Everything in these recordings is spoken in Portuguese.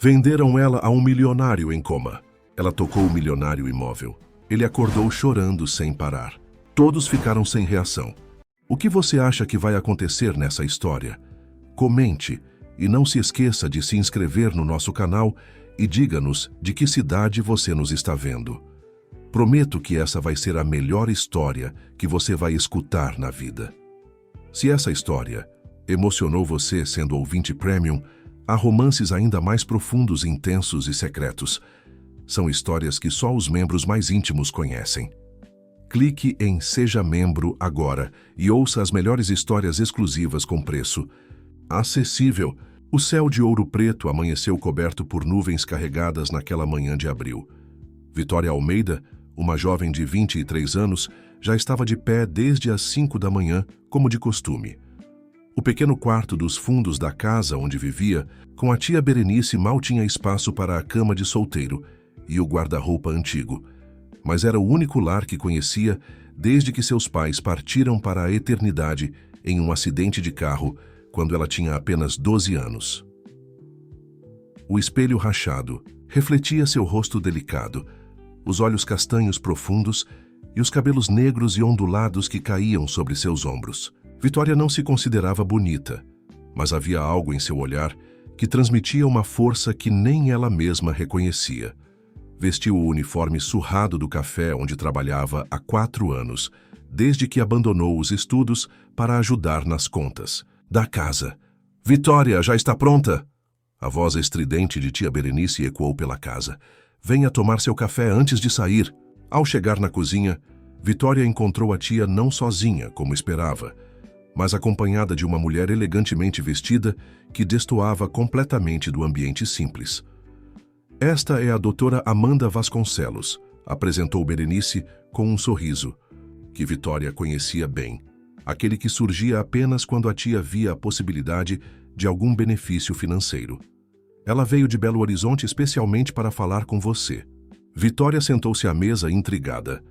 Venderam ela a um milionário em coma. Ela tocou o milionário imóvel. Ele acordou chorando sem parar. Todos ficaram sem reação. O que você acha que vai acontecer nessa história? Comente e não se esqueça de se inscrever no nosso canal e diga-nos de que cidade você nos está vendo. Prometo que essa vai ser a melhor história que você vai escutar na vida. Se essa história emocionou você sendo ouvinte premium, há romances ainda mais profundos, intensos e secretos. São histórias que só os membros mais íntimos conhecem. Clique em Seja Membro agora e ouça as melhores histórias exclusivas com preço acessível. O céu de ouro preto amanheceu coberto por nuvens carregadas naquela manhã de abril. Vitória Almeida, uma jovem de 23 anos, já estava de pé desde as 5 da manhã, como de costume. O pequeno quarto dos fundos da casa onde vivia, com a tia Berenice, mal tinha espaço para a cama de solteiro e o guarda-roupa antigo, mas era o único lar que conhecia desde que seus pais partiram para a eternidade em um acidente de carro quando ela tinha apenas 12 anos. O espelho rachado refletia seu rosto delicado, os olhos castanhos profundos e os cabelos negros e ondulados que caíam sobre seus ombros. Vitória não se considerava bonita, mas havia algo em seu olhar que transmitia uma força que nem ela mesma reconhecia. Vestiu o uniforme surrado do café onde trabalhava há 4 anos, desde que abandonou os estudos para ajudar nas contas da casa. Vitória, já está pronta? A voz estridente de tia Berenice ecoou pela casa. Venha tomar seu café antes de sair. Ao chegar na cozinha, Vitória encontrou a tia não sozinha, como esperava, mas acompanhada de uma mulher elegantemente vestida que destoava completamente do ambiente simples. Esta é a doutora Amanda Vasconcelos, apresentou Berenice com um sorriso, que Vitória conhecia bem, aquele que surgia apenas quando a tia via a possibilidade de algum benefício financeiro. Ela veio de Belo Horizonte especialmente para falar com você. Vitória sentou-se à mesa intrigada.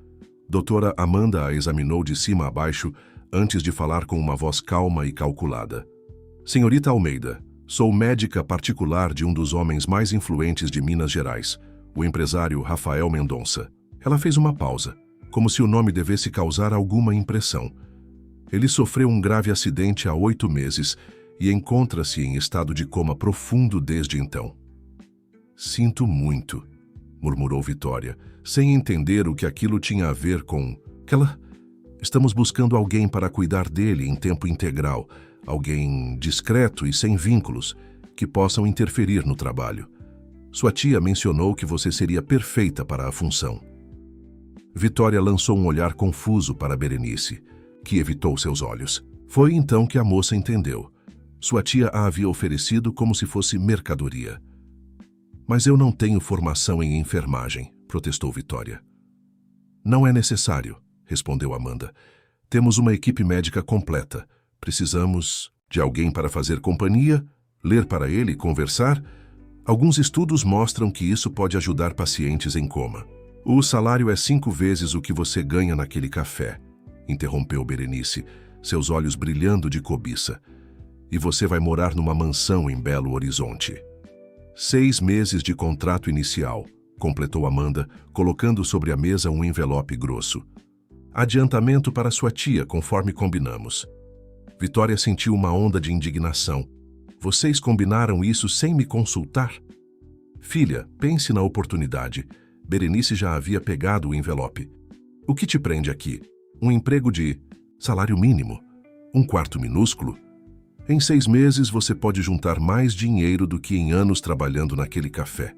Doutora Amanda a examinou de cima a baixo antes de falar com uma voz calma e calculada. Senhorita Almeida, sou médica particular de um dos homens mais influentes de Minas Gerais, o empresário Rafael Mendonça. Ela fez uma pausa, como se o nome devesse causar alguma impressão. Ele sofreu um grave acidente há 8 meses e encontra-se em estado de coma profundo desde então. Sinto muito, murmurou Vitória, sem entender o que aquilo tinha a ver com... Estamos buscando alguém para cuidar dele em tempo integral, alguém discreto e sem vínculos, que possam interferir no trabalho. Sua tia mencionou que você seria perfeita para a função. Vitória lançou um olhar confuso para Berenice, que evitou seus olhos. Foi então que a moça entendeu. Sua tia a havia oferecido como se fosse mercadoria. Mas eu não tenho formação em enfermagem, protestou Vitória. Não é necessário, respondeu Amanda. Temos uma equipe médica completa. Precisamos de alguém para fazer companhia, ler para ele e conversar. Alguns estudos mostram que isso pode ajudar pacientes em coma. O salário é 5 vezes o que você ganha naquele café, interrompeu Berenice, seus olhos brilhando de cobiça. E você vai morar numa mansão em Belo Horizonte. 6 meses de contrato inicial, completou Amanda, colocando sobre a mesa um envelope grosso. Adiantamento para sua tia, conforme combinamos. Vitória sentiu uma onda de indignação. Vocês combinaram isso sem me consultar? Filha, pense na oportunidade. Berenice já havia pegado o envelope. O que te prende aqui? Um emprego de salário mínimo? Um quarto minúsculo? Em 6 meses você pode juntar mais dinheiro do que em anos trabalhando naquele café.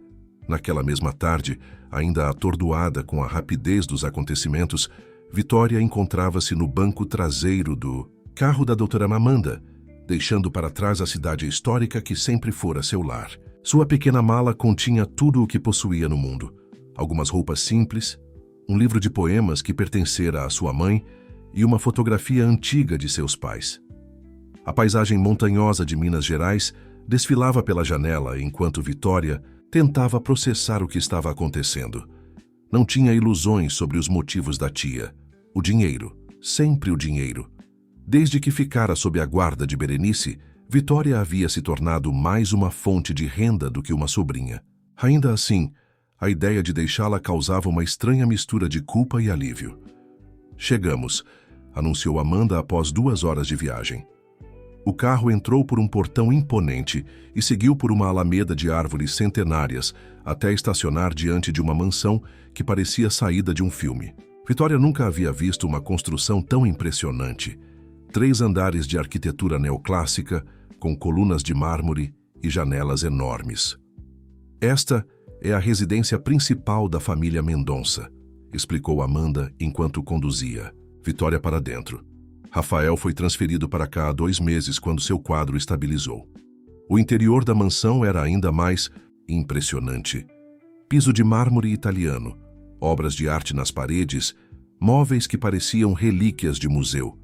Naquela mesma tarde, ainda atordoada com a rapidez dos acontecimentos, Vitória encontrava-se no banco traseiro do carro da doutora Amanda, deixando para trás a cidade histórica que sempre fora seu lar. Sua pequena mala continha tudo o que possuía no mundo. Algumas roupas simples, um livro de poemas que pertencera à sua mãe e uma fotografia antiga de seus pais. A paisagem montanhosa de Minas Gerais desfilava pela janela enquanto Vitória tentava processar o que estava acontecendo. Não tinha ilusões sobre os motivos da tia. O dinheiro, sempre o dinheiro. Desde que ficara sob a guarda de Berenice, Vitória havia se tornado mais uma fonte de renda do que uma sobrinha. Ainda assim, a ideia de deixá-la causava uma estranha mistura de culpa e alívio. Chegamos, anunciou Amanda após 2 horas de viagem. O carro entrou por um portão imponente e seguiu por uma alameda de árvores centenárias até estacionar diante de uma mansão que parecia saída de um filme. Vitória nunca havia visto uma construção tão impressionante. 3 andares de arquitetura neoclássica, com colunas de mármore e janelas enormes. Esta é a residência principal da família Mendonça, explicou Amanda enquanto conduzia Vitória para dentro. Rafael foi transferido para cá há 2 meses quando seu quadro estabilizou. O interior da mansão era ainda mais impressionante. Piso de mármore italiano, obras de arte nas paredes, móveis que pareciam relíquias de museu.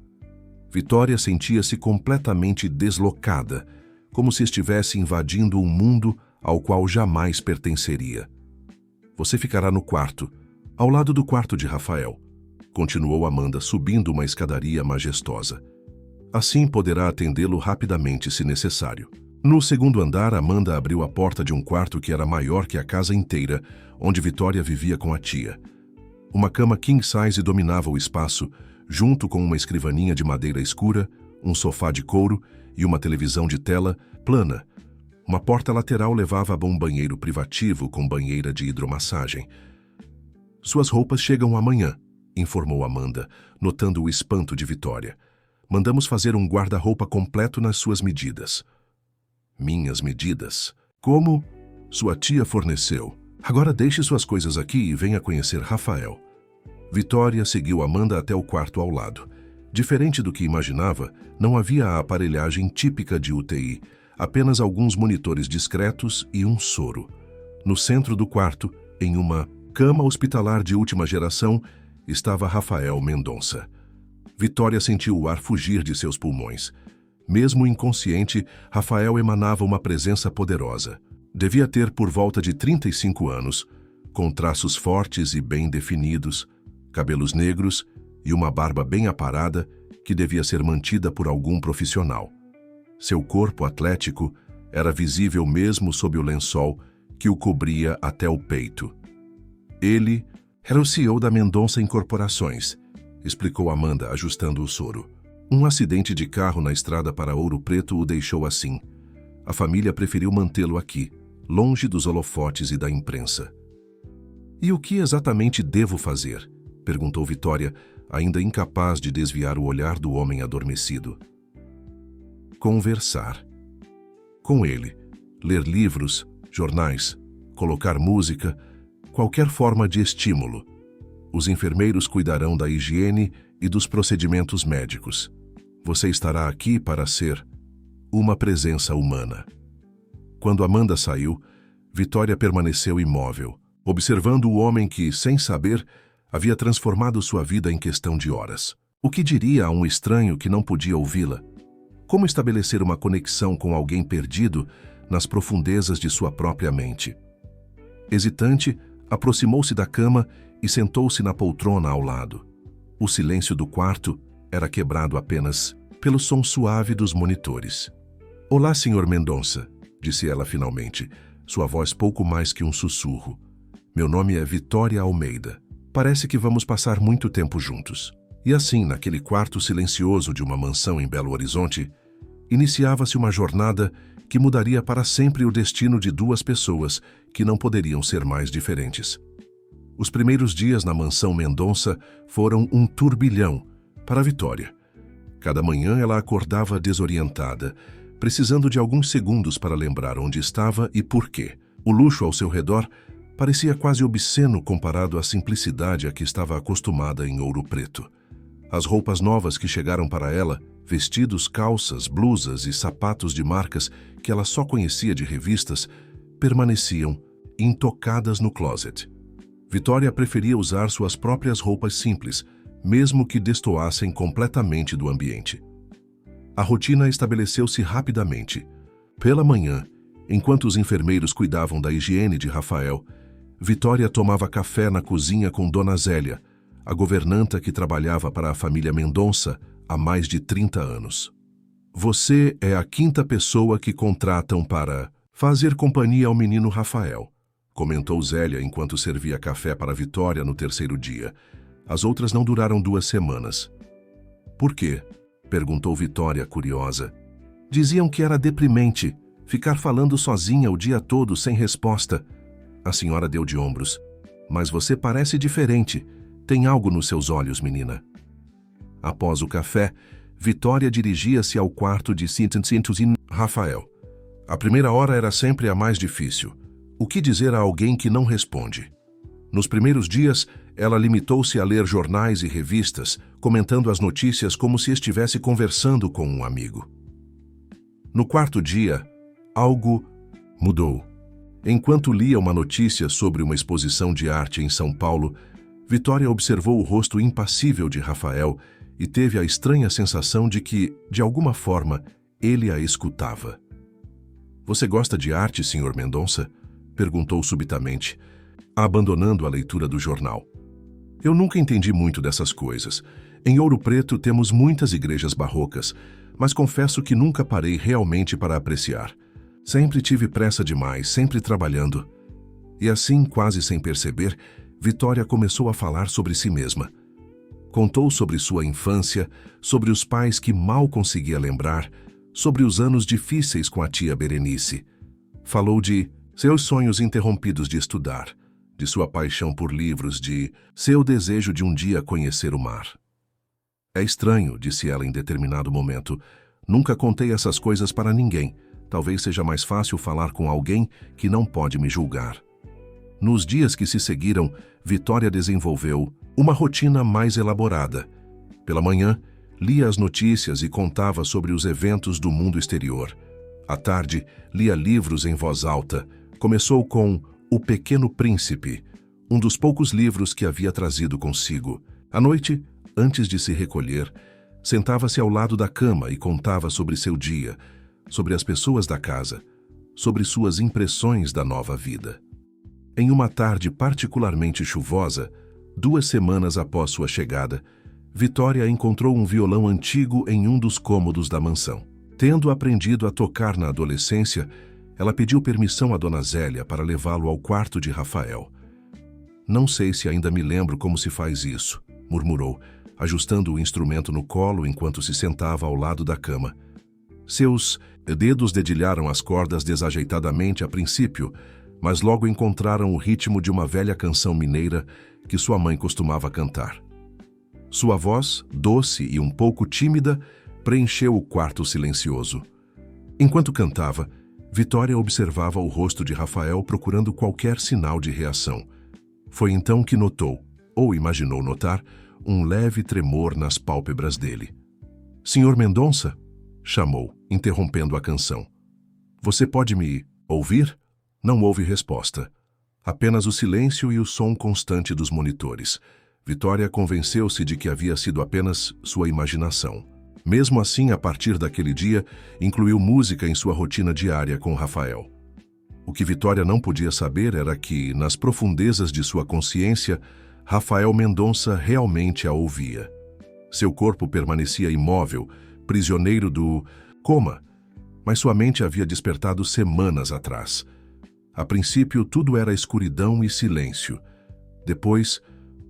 Vitória sentia-se completamente deslocada, como se estivesse invadindo um mundo ao qual jamais pertenceria. Você ficará no quarto, ao lado do quarto de Rafael, continuou Amanda subindo uma escadaria majestosa. Assim poderá atendê-lo rapidamente se necessário. No 2º andar, Amanda abriu a porta de um quarto que era maior que a casa inteira, onde Vitória vivia com a tia. Uma cama king size dominava o espaço, junto com uma escrivaninha de madeira escura, um sofá de couro e uma televisão de tela plana. Uma porta lateral levava a um banheiro privativo com banheira de hidromassagem. Suas roupas chegam amanhã, informou Amanda, notando o espanto de Vitória. Mandamos fazer um guarda-roupa completo nas suas medidas. Minhas medidas? Como? Sua tia forneceu. Agora deixe suas coisas aqui e venha conhecer Rafael. Vitória seguiu Amanda até o quarto ao lado. Diferente do que imaginava, não havia a aparelhagem típica de UTI, apenas alguns monitores discretos e um soro. No centro do quarto, em uma cama hospitalar de última geração, estava Rafael Mendonça. Vitória sentiu o ar fugir de seus pulmões. Mesmo inconsciente, Rafael emanava uma presença poderosa. Devia ter por volta de 35 anos, com traços fortes e bem definidos, cabelos negros e uma barba bem aparada que devia ser mantida por algum profissional. Seu corpo atlético era visível mesmo sob o lençol que o cobria até o peito. Ele era o CEO da Mendonça Incorporações, explicou Amanda, ajustando o soro. Um acidente de carro na estrada para Ouro Preto o deixou assim. A família preferiu mantê-lo aqui, longe dos holofotes e da imprensa. E o que exatamente devo fazer? Perguntou Vitória, ainda incapaz de desviar o olhar do homem adormecido. Conversar. Com ele, ler livros, jornais, colocar música, qualquer forma de estímulo. Os enfermeiros cuidarão da higiene e dos procedimentos médicos. Você estará aqui para ser uma presença humana. Quando Amanda saiu, Vitória permaneceu imóvel, observando o homem que, sem saber, havia transformado sua vida em questão de horas. O que diria a um estranho que não podia ouvi-la? Como estabelecer uma conexão com alguém perdido nas profundezas de sua própria mente? Hesitante, aproximou-se da cama e sentou-se na poltrona ao lado. O silêncio do quarto era quebrado apenas pelo som suave dos monitores. Olá, Sr. Mendonça, disse ela finalmente, sua voz pouco mais que um sussurro. Meu nome é Vitória Almeida. Parece que vamos passar muito tempo juntos. E assim, naquele quarto silencioso de uma mansão em Belo Horizonte, iniciava-se uma jornada que mudaria para sempre o destino de 2 pessoas que não poderiam ser mais diferentes. Os primeiros dias na mansão Mendonça foram um turbilhão para Vitória. Cada manhã ela acordava desorientada, precisando de alguns segundos para lembrar onde estava e por quê. O luxo ao seu redor parecia quase obsceno comparado à simplicidade a que estava acostumada em Ouro Preto. As roupas novas que chegaram para ela, vestidos, calças, blusas e sapatos de marcas que ela só conhecia de revistas, permaneciam intocadas no closet. Vitória preferia usar suas próprias roupas simples, mesmo que destoassem completamente do ambiente. A rotina estabeleceu-se rapidamente. Pela manhã, enquanto os enfermeiros cuidavam da higiene de Rafael, Vitória tomava café na cozinha com Dona Zélia, a governanta que trabalhava para a família Mendonça há mais de 30 anos. Você é a quinta pessoa que contratam para fazer companhia ao menino Rafael, comentou Zélia enquanto servia café para Vitória no terceiro dia. As outras não duraram 2 semanas. Por quê? Perguntou Vitória, curiosa. Diziam que era deprimente, ficar falando sozinha o dia todo sem resposta. A senhora deu de ombros. Mas você parece diferente. Tem algo nos seus olhos, menina. Após o café, Vitória dirigia-se ao quarto de Rafael. A primeira hora era sempre a mais difícil. O que dizer a alguém que não responde? Nos primeiros dias, ela limitou-se a ler jornais e revistas, comentando as notícias como se estivesse conversando com um amigo. No quarto dia, algo mudou. Enquanto lia uma notícia sobre uma exposição de arte em São Paulo, Vitória observou o rosto impassível de Rafael e teve a estranha sensação de que, de alguma forma, ele a escutava. "Você gosta de arte, Sr. Mendonça?" perguntou subitamente, abandonando a leitura do jornal. "Eu nunca entendi muito dessas coisas. Em Ouro Preto temos muitas igrejas barrocas, mas confesso que nunca parei realmente para apreciar. Sempre tive pressa demais, sempre trabalhando." E assim, quase sem perceber, Vitória começou a falar sobre si mesma. Contou sobre sua infância, sobre os pais que mal conseguia lembrar, sobre os anos difíceis com a tia Berenice. Falou de seus sonhos interrompidos de estudar, de sua paixão por livros, de seu desejo de um dia conhecer o mar. "É estranho", disse ela em determinado momento. "Nunca contei essas coisas para ninguém. Talvez seja mais fácil falar com alguém que não pode me julgar." Nos dias que se seguiram, Vitória desenvolveu uma rotina mais elaborada. Pela manhã, lia as notícias e contava sobre os eventos do mundo exterior. À tarde, lia livros em voz alta. Começou com O Pequeno Príncipe, um dos poucos livros que havia trazido consigo. À noite, antes de se recolher, sentava-se ao lado da cama e contava sobre seu dia, sobre as pessoas da casa, sobre suas impressões da nova vida. Em uma tarde particularmente chuvosa, 2 semanas após sua chegada, Vitória encontrou um violão antigo em um dos cômodos da mansão. Tendo aprendido a tocar na adolescência, ela pediu permissão a Dona Zélia para levá-lo ao quarto de Rafael. "Não sei se ainda me lembro como se faz isso", murmurou, ajustando o instrumento no colo enquanto se sentava ao lado da cama. Seus dedos dedilharam as cordas desajeitadamente a princípio, mas logo encontraram o ritmo de uma velha canção mineira que sua mãe costumava cantar. Sua voz, doce e um pouco tímida, preencheu o quarto silencioso. Enquanto cantava, Vitória observava o rosto de Rafael procurando qualquer sinal de reação. Foi então que notou, ou imaginou notar, um leve tremor nas pálpebras dele. "Sr. Mendonça?" chamou, interrompendo a canção. "Você pode me ouvir?" Não houve resposta. Apenas o silêncio e o som constante dos monitores. Vitória convenceu-se de que havia sido apenas sua imaginação. Mesmo assim, a partir daquele dia, incluiu música em sua rotina diária com Rafael. O que Vitória não podia saber era que, nas profundezas de sua consciência, Rafael Mendonça realmente a ouvia. Seu corpo permanecia imóvel, prisioneiro do coma, mas sua mente havia despertado semanas atrás. A princípio, tudo era escuridão e silêncio. Depois,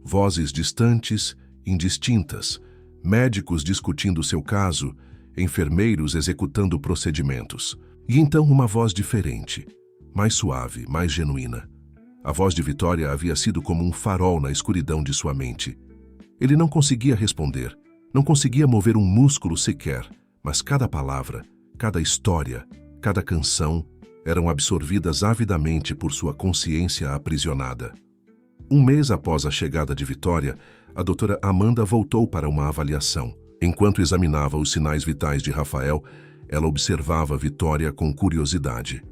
vozes distantes, indistintas, médicos discutindo seu caso, enfermeiros executando procedimentos. E então uma voz diferente, mais suave, mais genuína. A voz de Vitória havia sido como um farol na escuridão de sua mente. Ele não conseguia responder, não conseguia mover um músculo sequer, mas cada palavra, cada história, cada canção eram absorvidas avidamente por sua consciência aprisionada. 1 mês após a chegada de Vitória, a doutora Amanda voltou para uma avaliação. Enquanto examinava os sinais vitais de Rafael, ela observava Vitória com curiosidade.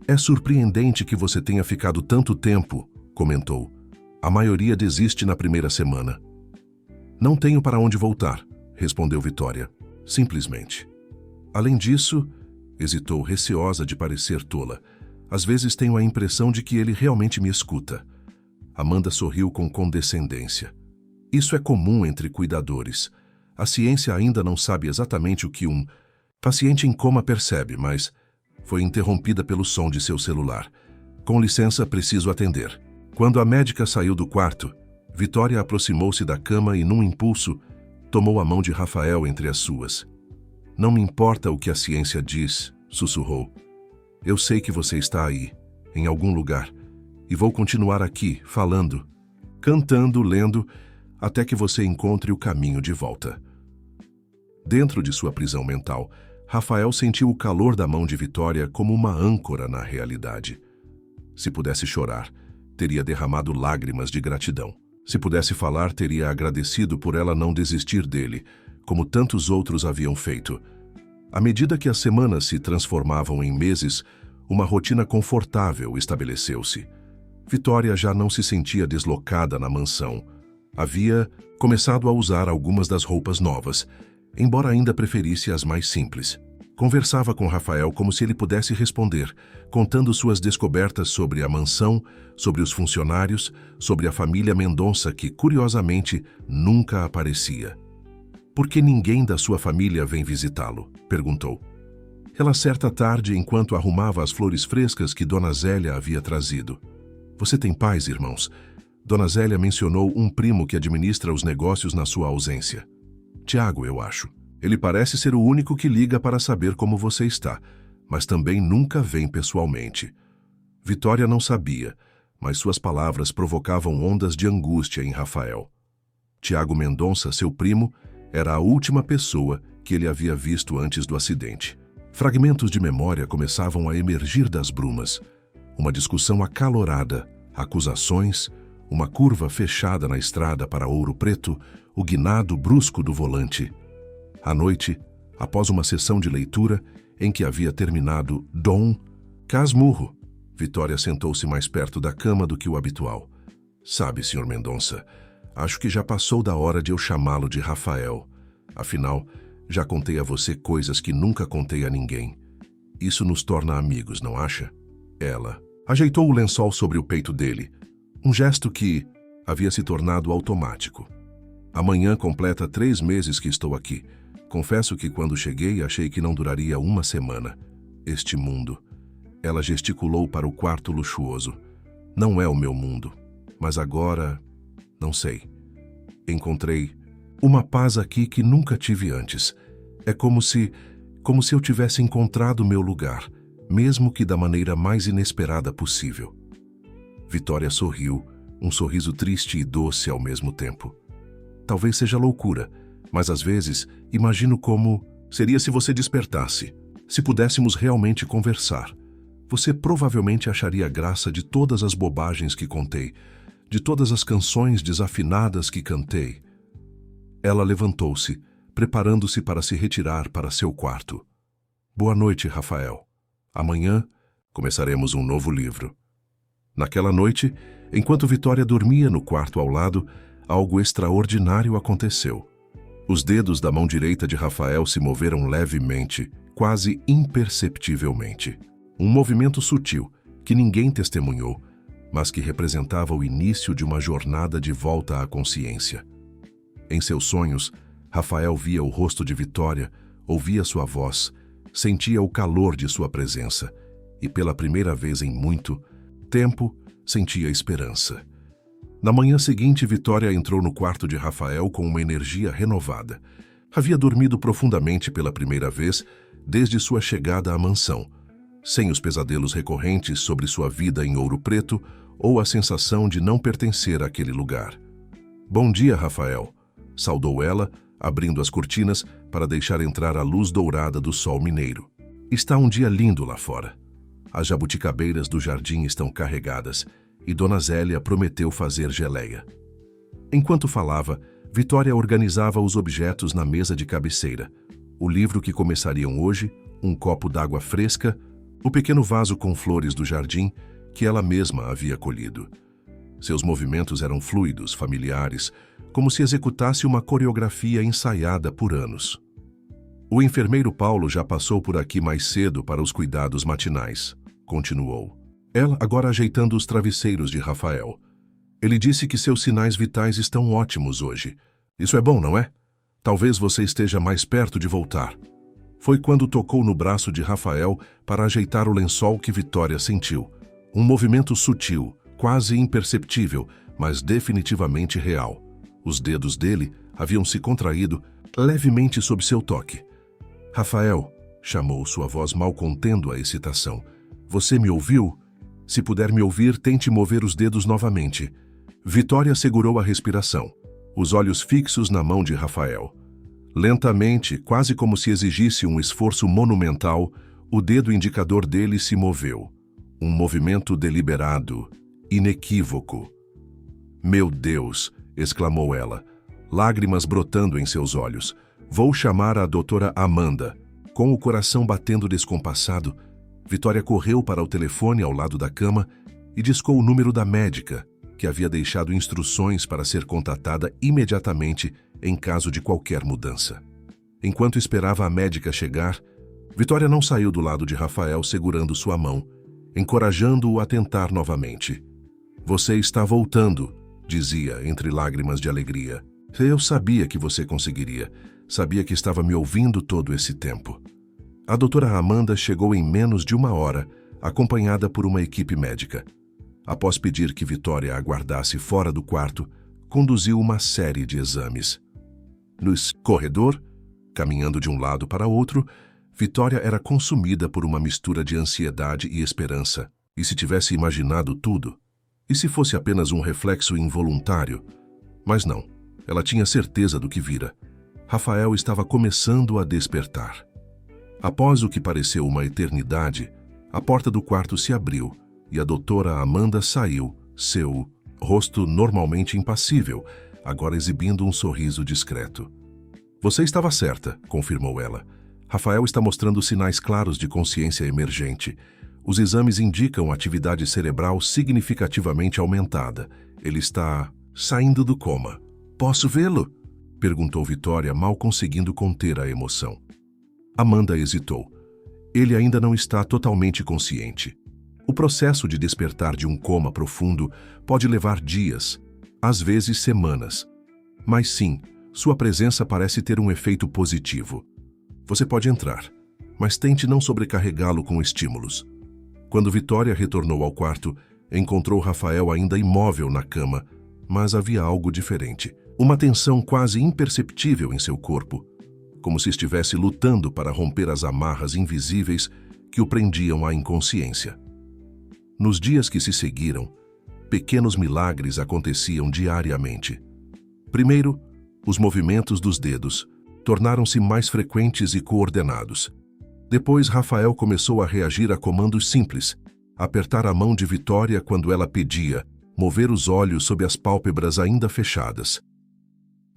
"É surpreendente que você tenha ficado tanto tempo", comentou. "A maioria desiste na primeira semana." "Não tenho para onde voltar", respondeu Vitória. "Simplesmente. Além disso", hesitou, receosa de parecer tola, "às vezes tenho a impressão de que ele realmente me escuta." Amanda sorriu com condescendência. "Isso é comum entre cuidadores. A ciência ainda não sabe exatamente o que um Paciente em coma percebe, mas foi interrompida pelo som de seu celular. Com licença, preciso atender. Quando a médica saiu do quarto, Vitória aproximou-se da cama e, num impulso, tomou a mão de Rafael entre as suas. Não me importa o que a ciência diz, sussurrou. Eu sei que você está aí, em algum lugar, e vou continuar aqui, falando, cantando, lendo, até que você encontre o caminho de volta. Dentro de sua prisão mental, Rafael sentiu o calor da mão de Vitória como uma âncora na realidade. Se pudesse chorar, teria derramado lágrimas de gratidão. Se pudesse falar, teria agradecido por ela não desistir dele, como tantos outros haviam feito. À medida que as semanas se transformavam em meses, uma rotina confortável estabeleceu-se. Vitória já não se sentia deslocada na mansão. Havia começado a usar algumas das roupas novas, embora ainda preferisse as mais simples. Conversava com Rafael como se ele pudesse responder, contando suas descobertas sobre a mansão, sobre os funcionários, sobre a família Mendonça que, curiosamente, nunca aparecia. Por que ninguém da sua família vem visitá-lo? Perguntou. Ela certa tarde, enquanto arrumava as flores frescas que Dona Zélia havia trazido. Você tem pais, irmãos? Dona Zélia mencionou um primo que administra os negócios na sua ausência. Tiago, eu acho. Ele parece ser o único que liga para saber como você está, mas também nunca vem pessoalmente. Vitória não sabia, mas suas palavras provocavam ondas de angústia em Rafael. Tiago Mendonça, seu primo, era a última pessoa que ele havia visto antes do acidente. Fragmentos de memória começavam a emergir das brumas. Uma discussão acalorada, acusações, uma curva fechada na estrada para Ouro Preto, o guinado brusco do volante. À noite, após uma sessão de leitura em que havia terminado Dom Casmurro, Vitória sentou-se mais perto da cama do que o habitual. Sabe, Sr. Mendonça, acho que já passou da hora de eu chamá-lo de Rafael. Afinal, já contei a você coisas que nunca contei a ninguém. Isso nos torna amigos, não acha? Ela ajeitou o lençol sobre o peito dele, um gesto que havia se tornado automático. Amanhã completa 3 meses que estou aqui. Confesso que quando cheguei achei que não duraria uma semana. Este mundo. Ela gesticulou para o quarto luxuoso. Não é o meu mundo. Mas agora, não sei. Encontrei uma paz aqui que nunca tive antes. É como se eu tivesse encontrado meu lugar, mesmo que da maneira mais inesperada possível. Vitória sorriu, um sorriso triste e doce ao mesmo tempo. Talvez seja loucura, mas às vezes imagino como seria se você despertasse, se pudéssemos realmente conversar. Você provavelmente acharia graça de todas as bobagens que contei, de todas as canções desafinadas que cantei. Ela levantou-se, preparando-se para se retirar para seu quarto. Boa noite, Rafael. Amanhã começaremos um novo livro. Naquela noite, enquanto Vitória dormia no quarto ao lado, algo extraordinário aconteceu. Os dedos da mão direita de Rafael se moveram levemente, quase imperceptivelmente. Um movimento sutil, que ninguém testemunhou, mas que representava o início de uma jornada de volta à consciência. Em seus sonhos, Rafael via o rosto de Vitória, ouvia sua voz, sentia o calor de sua presença e, pela primeira vez em muito tempo, sentia esperança. Na manhã seguinte, Vitória entrou no quarto de Rafael com uma energia renovada. Havia dormido profundamente pela primeira vez desde sua chegada à mansão, sem os pesadelos recorrentes sobre sua vida em Ouro Preto ou a sensação de não pertencer àquele lugar. Bom dia, Rafael, saudou ela, abrindo as cortinas para deixar entrar a luz dourada do sol mineiro. Está um dia lindo lá fora. As jabuticabeiras do jardim estão carregadas e Dona Zélia prometeu fazer geleia. Enquanto falava, Vitória organizava os objetos na mesa de cabeceira. O livro que começariam hoje, um copo d'água fresca, o pequeno vaso com flores do jardim que ela mesma havia colhido. Seus movimentos eram fluidos, familiares, como se executasse uma coreografia ensaiada por anos. O enfermeiro Paulo já passou por aqui mais cedo para os cuidados matinais, continuou. Ela agora ajeitando os travesseiros de Rafael. Ele disse que seus sinais vitais estão ótimos hoje. Isso é bom, não é? Talvez você esteja mais perto de voltar. Foi quando tocou no braço de Rafael para ajeitar o lençol que Vitória sentiu. Um movimento sutil, quase imperceptível, mas definitivamente real. Os dedos dele haviam se contraído levemente sob seu toque. Rafael, chamou sua voz mal contendo a excitação. Você me ouviu? Se puder me ouvir, tente mover os dedos novamente. Vitória segurou a respiração, os olhos fixos na mão de Rafael. Lentamente, quase como se exigisse um esforço monumental, o dedo indicador dele se moveu. Um movimento deliberado, inequívoco. Meu Deus! Exclamou ela, lágrimas brotando em seus olhos. Vou chamar a doutora Amanda. Com o coração batendo descompassado, Vitória correu para o telefone ao lado da cama e discou o número da médica, que havia deixado instruções para ser contatada imediatamente em caso de qualquer mudança. Enquanto esperava a médica chegar, Vitória não saiu do lado de Rafael segurando sua mão, encorajando-o a tentar novamente. Você está voltando, dizia entre lágrimas de alegria. Eu sabia que você conseguiria. Sabia que estava me ouvindo todo esse tempo. A doutora Amanda chegou em menos de 1 hora, acompanhada por uma equipe médica. Após pedir que Vitória aguardasse fora do quarto, conduziu uma série de exames. No corredor, caminhando de um lado para outro, Vitória era consumida por uma mistura de ansiedade e esperança. E se tivesse imaginado tudo? E se fosse apenas um reflexo involuntário? Mas não, ela tinha certeza do que vira. Rafael estava começando a despertar. Após o que pareceu uma eternidade, a porta do quarto se abriu e a doutora Amanda saiu, seu rosto normalmente impassível, agora exibindo um sorriso discreto. Você estava certa, confirmou ela. Rafael está mostrando sinais claros de consciência emergente. Os exames indicam atividade cerebral significativamente aumentada. Ele está saindo do coma. Posso vê-lo? Perguntou Vitória, mal conseguindo conter a emoção. Amanda hesitou. Ele ainda não está totalmente consciente. O processo de despertar de um coma profundo pode levar dias, às vezes semanas. Mas sim, sua presença parece ter um efeito positivo. Você pode entrar, mas tente não sobrecarregá-lo com estímulos. Quando Vitória retornou ao quarto, encontrou Rafael ainda imóvel na cama, mas havia algo diferente. Uma tensão quase imperceptível em seu corpo, como se estivesse lutando para romper as amarras invisíveis que o prendiam à inconsciência. Nos dias que se seguiram, pequenos milagres aconteciam diariamente. Primeiro, os movimentos dos dedos tornaram-se mais frequentes e coordenados. Depois, Rafael começou a reagir a comandos simples, apertar a mão de Vitória quando ela pedia, mover os olhos sob as pálpebras ainda fechadas.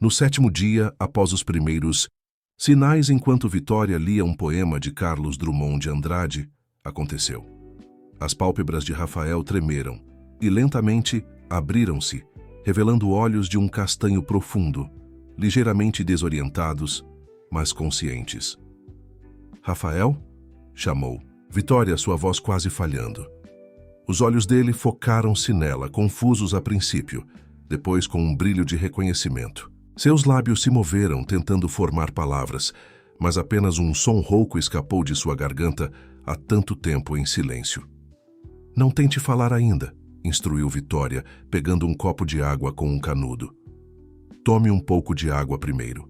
No 7º dia, após os primeiros sinais enquanto Vitória lia um poema de Carlos Drummond de Andrade, aconteceu. As pálpebras de Rafael tremeram e lentamente abriram-se, revelando olhos de um castanho profundo, ligeiramente desorientados, mas conscientes. Rafael? Chamou. Vitória, sua voz quase falhando. Os olhos dele focaram-se nela, confusos a princípio, depois com um brilho de reconhecimento. Seus lábios se moveram, tentando formar palavras, mas apenas um som rouco escapou de sua garganta há tanto tempo em silêncio. Não tente falar ainda, instruiu Vitória, pegando um copo de água com um canudo. Tome um pouco de água primeiro.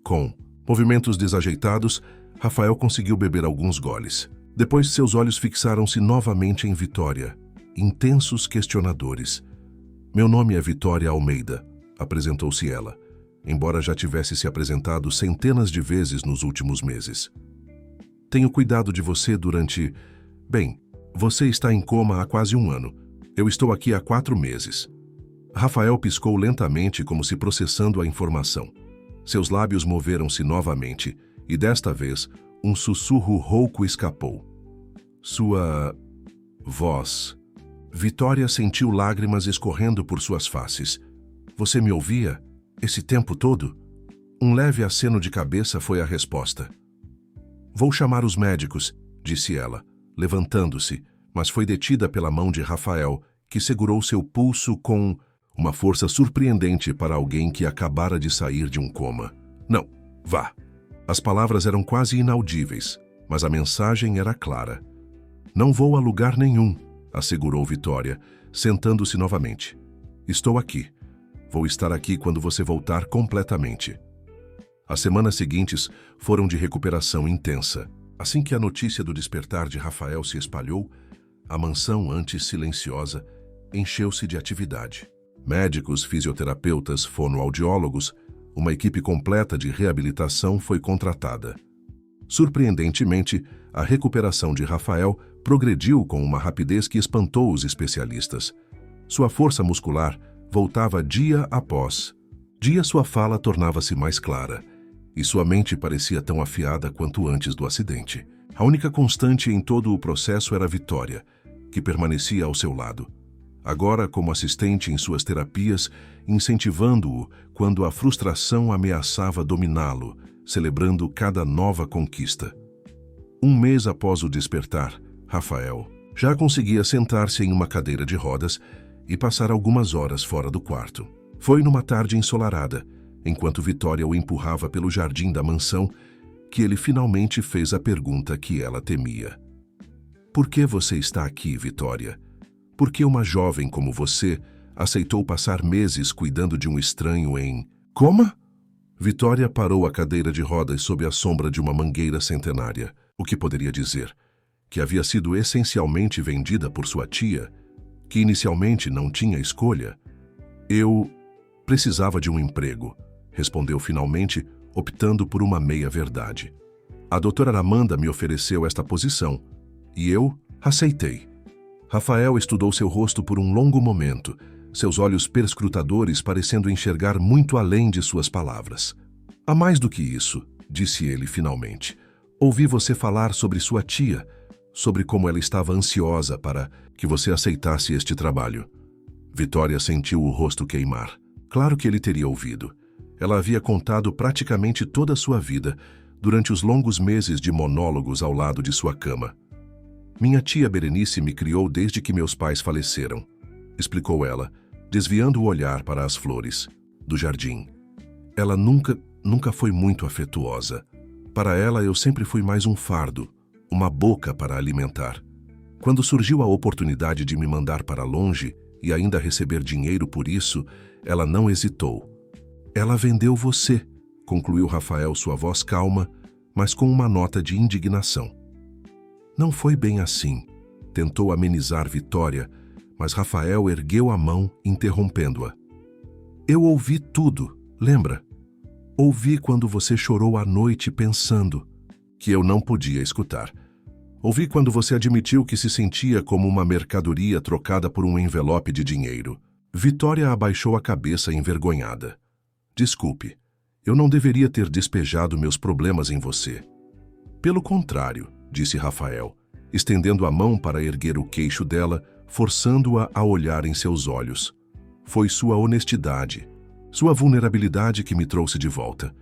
Com movimentos desajeitados, Rafael conseguiu beber alguns goles. Depois seus olhos fixaram-se novamente em Vitória, intensos questionadores. Meu nome é Vitória Almeida, apresentou-se ela, embora já tivesse se apresentado centenas de vezes nos últimos meses. Tenho cuidado de você durante... Bem, você está em coma há quase 1 ano. Eu estou aqui há 4 meses. Rafael piscou lentamente como se processando a informação. Seus lábios moveram-se novamente e desta vez um sussurro rouco escapou. Sua voz. Vitória sentiu lágrimas escorrendo por suas faces. Você me ouvia? Esse tempo todo? Um leve aceno de cabeça foi a resposta. Vou chamar os médicos, disse ela, levantando-se, mas foi detida pela mão de Rafael, que segurou seu pulso com uma força surpreendente para alguém que acabara de sair de um coma. Não, vá. As palavras eram quase inaudíveis, mas a mensagem era clara. Não vou a lugar nenhum, assegurou Vitória, sentando-se novamente. Estou aqui. Vou estar aqui quando você voltar completamente. As semanas seguintes foram de recuperação intensa. Assim que a notícia do despertar de Rafael se espalhou, a mansão, antes silenciosa, encheu-se de atividade. Médicos, fisioterapeutas, fonoaudiólogos, uma equipe completa de reabilitação foi contratada. Surpreendentemente, a recuperação de Rafael progrediu com uma rapidez que espantou os especialistas. Sua força muscular voltava dia após dia, sua fala tornava-se mais clara, e sua mente parecia tão afiada quanto antes do acidente. A única constante em todo o processo era Vitória, que permanecia ao seu lado. Agora como assistente em suas terapias, incentivando-o quando a frustração ameaçava dominá-lo, celebrando cada nova conquista. Um mês após o despertar, Rafael já conseguia sentar-se em uma cadeira de rodas e passar algumas horas fora do quarto. Foi numa tarde ensolarada, enquanto Vitória o empurrava pelo jardim da mansão, que ele finalmente fez a pergunta que ela temia. Por que você está aqui, Vitória? Por que uma jovem como você aceitou passar meses cuidando de um estranho em coma? Vitória parou a cadeira de rodas sob a sombra de uma mangueira centenária. O que poderia dizer? Que havia sido essencialmente vendida por sua tia, que inicialmente não tinha escolha. Eu precisava de um emprego, respondeu finalmente, optando por uma meia-verdade. A doutora Amanda me ofereceu esta posição, e eu aceitei. Rafael estudou seu rosto por um longo momento, seus olhos perscrutadores parecendo enxergar muito além de suas palavras. Há mais do que isso, disse ele finalmente. Ouvi você falar sobre sua tia, sobre como ela estava ansiosa para que você aceitasse este trabalho. Vitória sentiu o rosto queimar. Claro que ele teria ouvido. Ela havia contado praticamente toda a sua vida, durante os longos meses de monólogos ao lado de sua cama. Minha tia Berenice me criou desde que meus pais faleceram, explicou ela, desviando o olhar para as flores do jardim. Ela nunca foi muito afetuosa. Para ela, eu sempre fui mais um fardo, uma boca para alimentar. Quando surgiu a oportunidade de me mandar para longe e ainda receber dinheiro por isso, ela não hesitou. Ela vendeu você, concluiu Rafael, sua voz calma, mas com uma nota de indignação. Não foi bem assim, tentou amenizar Vitória, mas Rafael ergueu a mão, interrompendo-a. Eu ouvi tudo, lembra? Ouvi quando você chorou à noite pensando que eu não podia escutar. Ouvi quando você admitiu que se sentia como uma mercadoria trocada por um envelope de dinheiro. Vitória abaixou a cabeça envergonhada. Desculpe, eu não deveria ter despejado meus problemas em você. Pelo contrário, disse Rafael, estendendo a mão para erguer o queixo dela, forçando-a a olhar em seus olhos. Foi sua honestidade, sua vulnerabilidade que me trouxe de volta.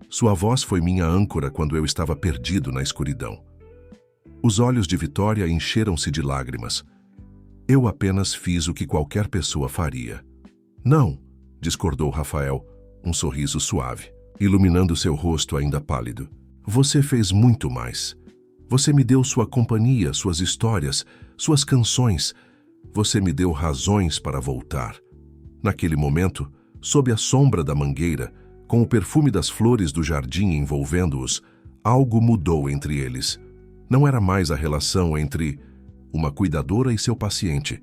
Sua voz foi minha âncora quando eu estava perdido na escuridão. Os olhos de Vitória encheram-se de lágrimas. Eu apenas fiz o que qualquer pessoa faria. Não, discordou Rafael, um sorriso suave, iluminando seu rosto ainda pálido. Você fez muito mais. Você me deu sua companhia, suas histórias, suas canções. Você me deu razões para voltar. Naquele momento, sob a sombra da mangueira, com o perfume das flores do jardim envolvendo-os, algo mudou entre eles. Não era mais a relação entre uma cuidadora e seu paciente,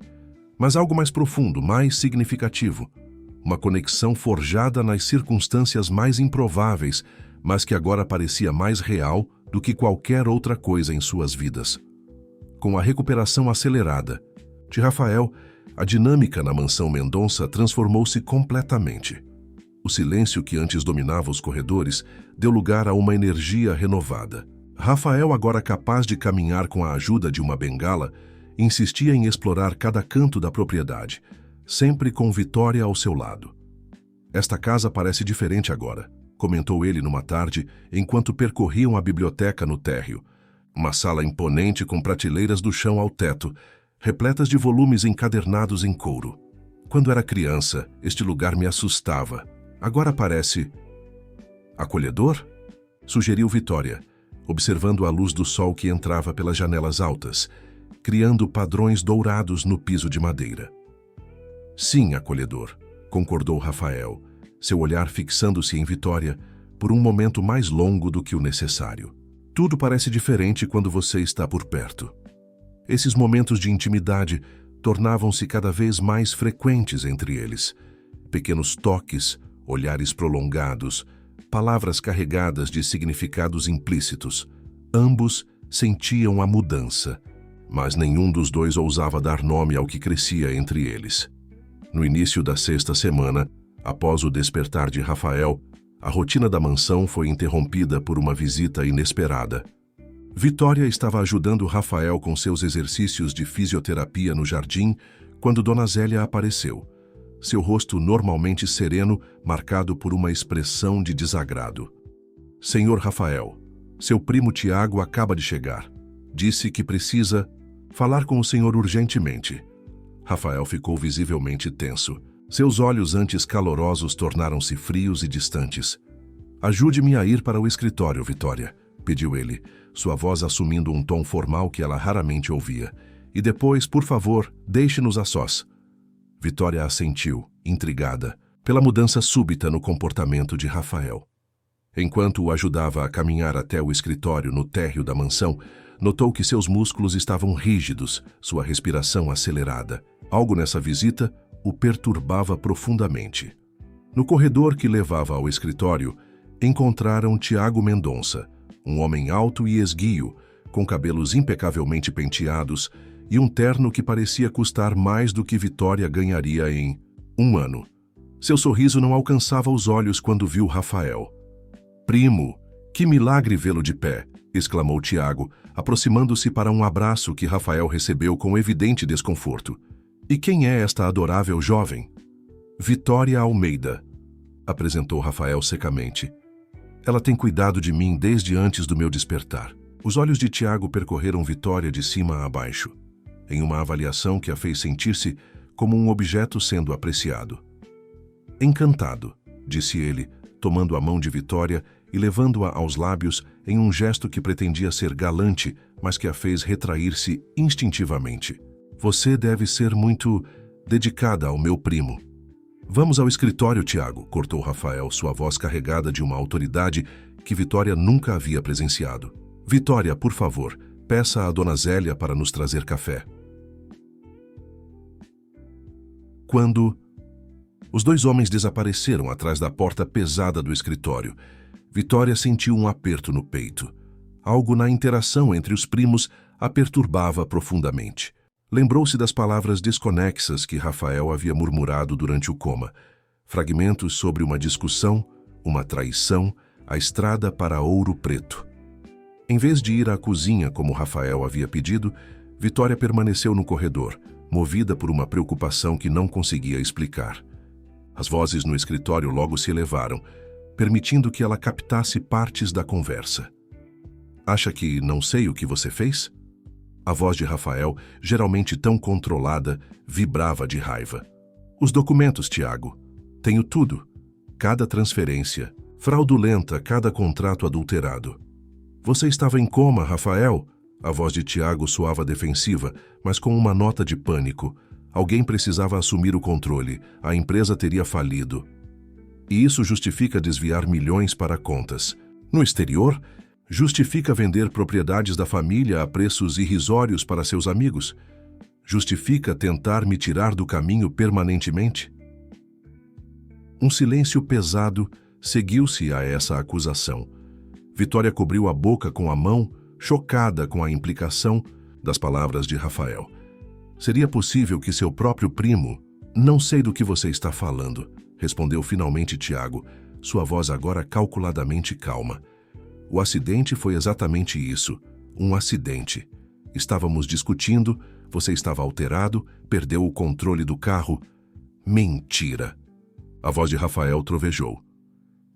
mas algo mais profundo, mais significativo. Uma conexão forjada nas circunstâncias mais improváveis, mas que agora parecia mais real do que qualquer outra coisa em suas vidas. Com a recuperação acelerada de Rafael, a dinâmica na mansão Mendonça transformou-se completamente. O silêncio que antes dominava os corredores deu lugar a uma energia renovada. Rafael, agora capaz de caminhar com a ajuda de uma bengala, insistia em explorar cada canto da propriedade, sempre com Vitória ao seu lado. Esta casa parece diferente agora, comentou ele numa tarde, enquanto percorriam a biblioteca no térreo. Uma sala imponente com prateleiras do chão ao teto, repletas de volumes encadernados em couro. Quando era criança, este lugar me assustava. Agora parece acolhedor? sugeriu Vitória, observando a luz do sol que entrava pelas janelas altas, criando padrões dourados no piso de madeira. Sim, acolhedor, concordou Rafael, seu olhar fixando-se em Vitória por um momento mais longo do que o necessário. Tudo parece diferente quando você está por perto. Esses momentos de intimidade tornavam-se cada vez mais frequentes entre eles. Pequenos toques, olhares prolongados, palavras carregadas de significados implícitos. Ambos sentiam a mudança, mas nenhum dos dois ousava dar nome ao que crescia entre eles. No início da sexta semana, após o despertar de Rafael, a rotina da mansão foi interrompida por uma visita inesperada. Vitória estava ajudando Rafael com seus exercícios de fisioterapia no jardim quando Dona Zélia apareceu, seu rosto normalmente sereno, marcado por uma expressão de desagrado. Senhor Rafael, seu primo Tiago acaba de chegar. Disse que precisa falar com o senhor urgentemente. Rafael ficou visivelmente tenso. Seus olhos antes calorosos tornaram-se frios e distantes. Ajude-me a ir para o escritório, Vitória, pediu ele, sua voz assumindo um tom formal que ela raramente ouvia. E depois, por favor, deixe-nos a sós. Vitória assentiu, intrigada, pela mudança súbita no comportamento de Rafael. Enquanto o ajudava a caminhar até o escritório no térreo da mansão, notou que seus músculos estavam rígidos, sua respiração acelerada. Algo nessa visita o perturbava profundamente. No corredor que levava ao escritório, encontraram Tiago Mendonça, um homem alto e esguio, com cabelos impecavelmente penteados e um terno que parecia custar mais do que Vitória ganharia em um ano. Seu sorriso não alcançava os olhos quando viu Rafael. "Primo, que milagre vê-lo de pé!" exclamou Tiago, aproximando-se para um abraço que Rafael recebeu com evidente desconforto. "E quem é esta adorável jovem?" "Vitória Almeida", apresentou Rafael secamente. "Ela tem cuidado de mim desde antes do meu despertar." Os olhos de Tiago percorreram Vitória de cima a baixo, em uma avaliação que a fez sentir-se como um objeto sendo apreciado. "Encantado", disse ele, tomando a mão de Vitória e levando-a aos lábios em um gesto que pretendia ser galante, mas que a fez retrair-se instintivamente. "Você deve ser muito dedicada ao meu primo." "Vamos ao escritório, Tiago", cortou Rafael, sua voz carregada de uma autoridade que Vitória nunca havia presenciado. "Vitória, por favor, peça a Dona Zélia para nos trazer café." Quando os dois homens desapareceram atrás da porta pesada do escritório, Vitória sentiu um aperto no peito. Algo na interação entre os primos a perturbava profundamente. Lembrou-se das palavras desconexas que Rafael havia murmurado durante o coma, fragmentos sobre uma discussão, uma traição, a estrada para Ouro Preto. Em vez de ir à cozinha como Rafael havia pedido, Vitória permaneceu no corredor, movida por uma preocupação que não conseguia explicar. As vozes no escritório logo se elevaram, permitindo que ela captasse partes da conversa. "Acha que não sei o que você fez?" A voz de Rafael, geralmente tão controlada, vibrava de raiva. "Os documentos, Tiago. Tenho tudo. Cada transferência. Fraudulenta, cada contrato adulterado." "Você estava em coma, Rafael?" A voz de Tiago soava defensiva, mas com uma nota de pânico. Alguém precisava assumir o controle. A empresa teria falido. E isso justifica desviar milhões para contas. No exterior, justifica vender propriedades da família a preços irrisórios para seus amigos. Justifica tentar me tirar do caminho permanentemente. Um silêncio pesado seguiu-se a essa acusação. Vitória cobriu a boca com a mão, chocada com a implicação das palavras de Rafael. "Seria possível que seu próprio primo..." "Não sei do que você está falando", respondeu finalmente Tiago, sua voz agora calculadamente calma. "O acidente foi exatamente isso, um acidente. Estávamos discutindo, você estava alterado, perdeu o controle do carro." "Mentira!" A voz de Rafael trovejou.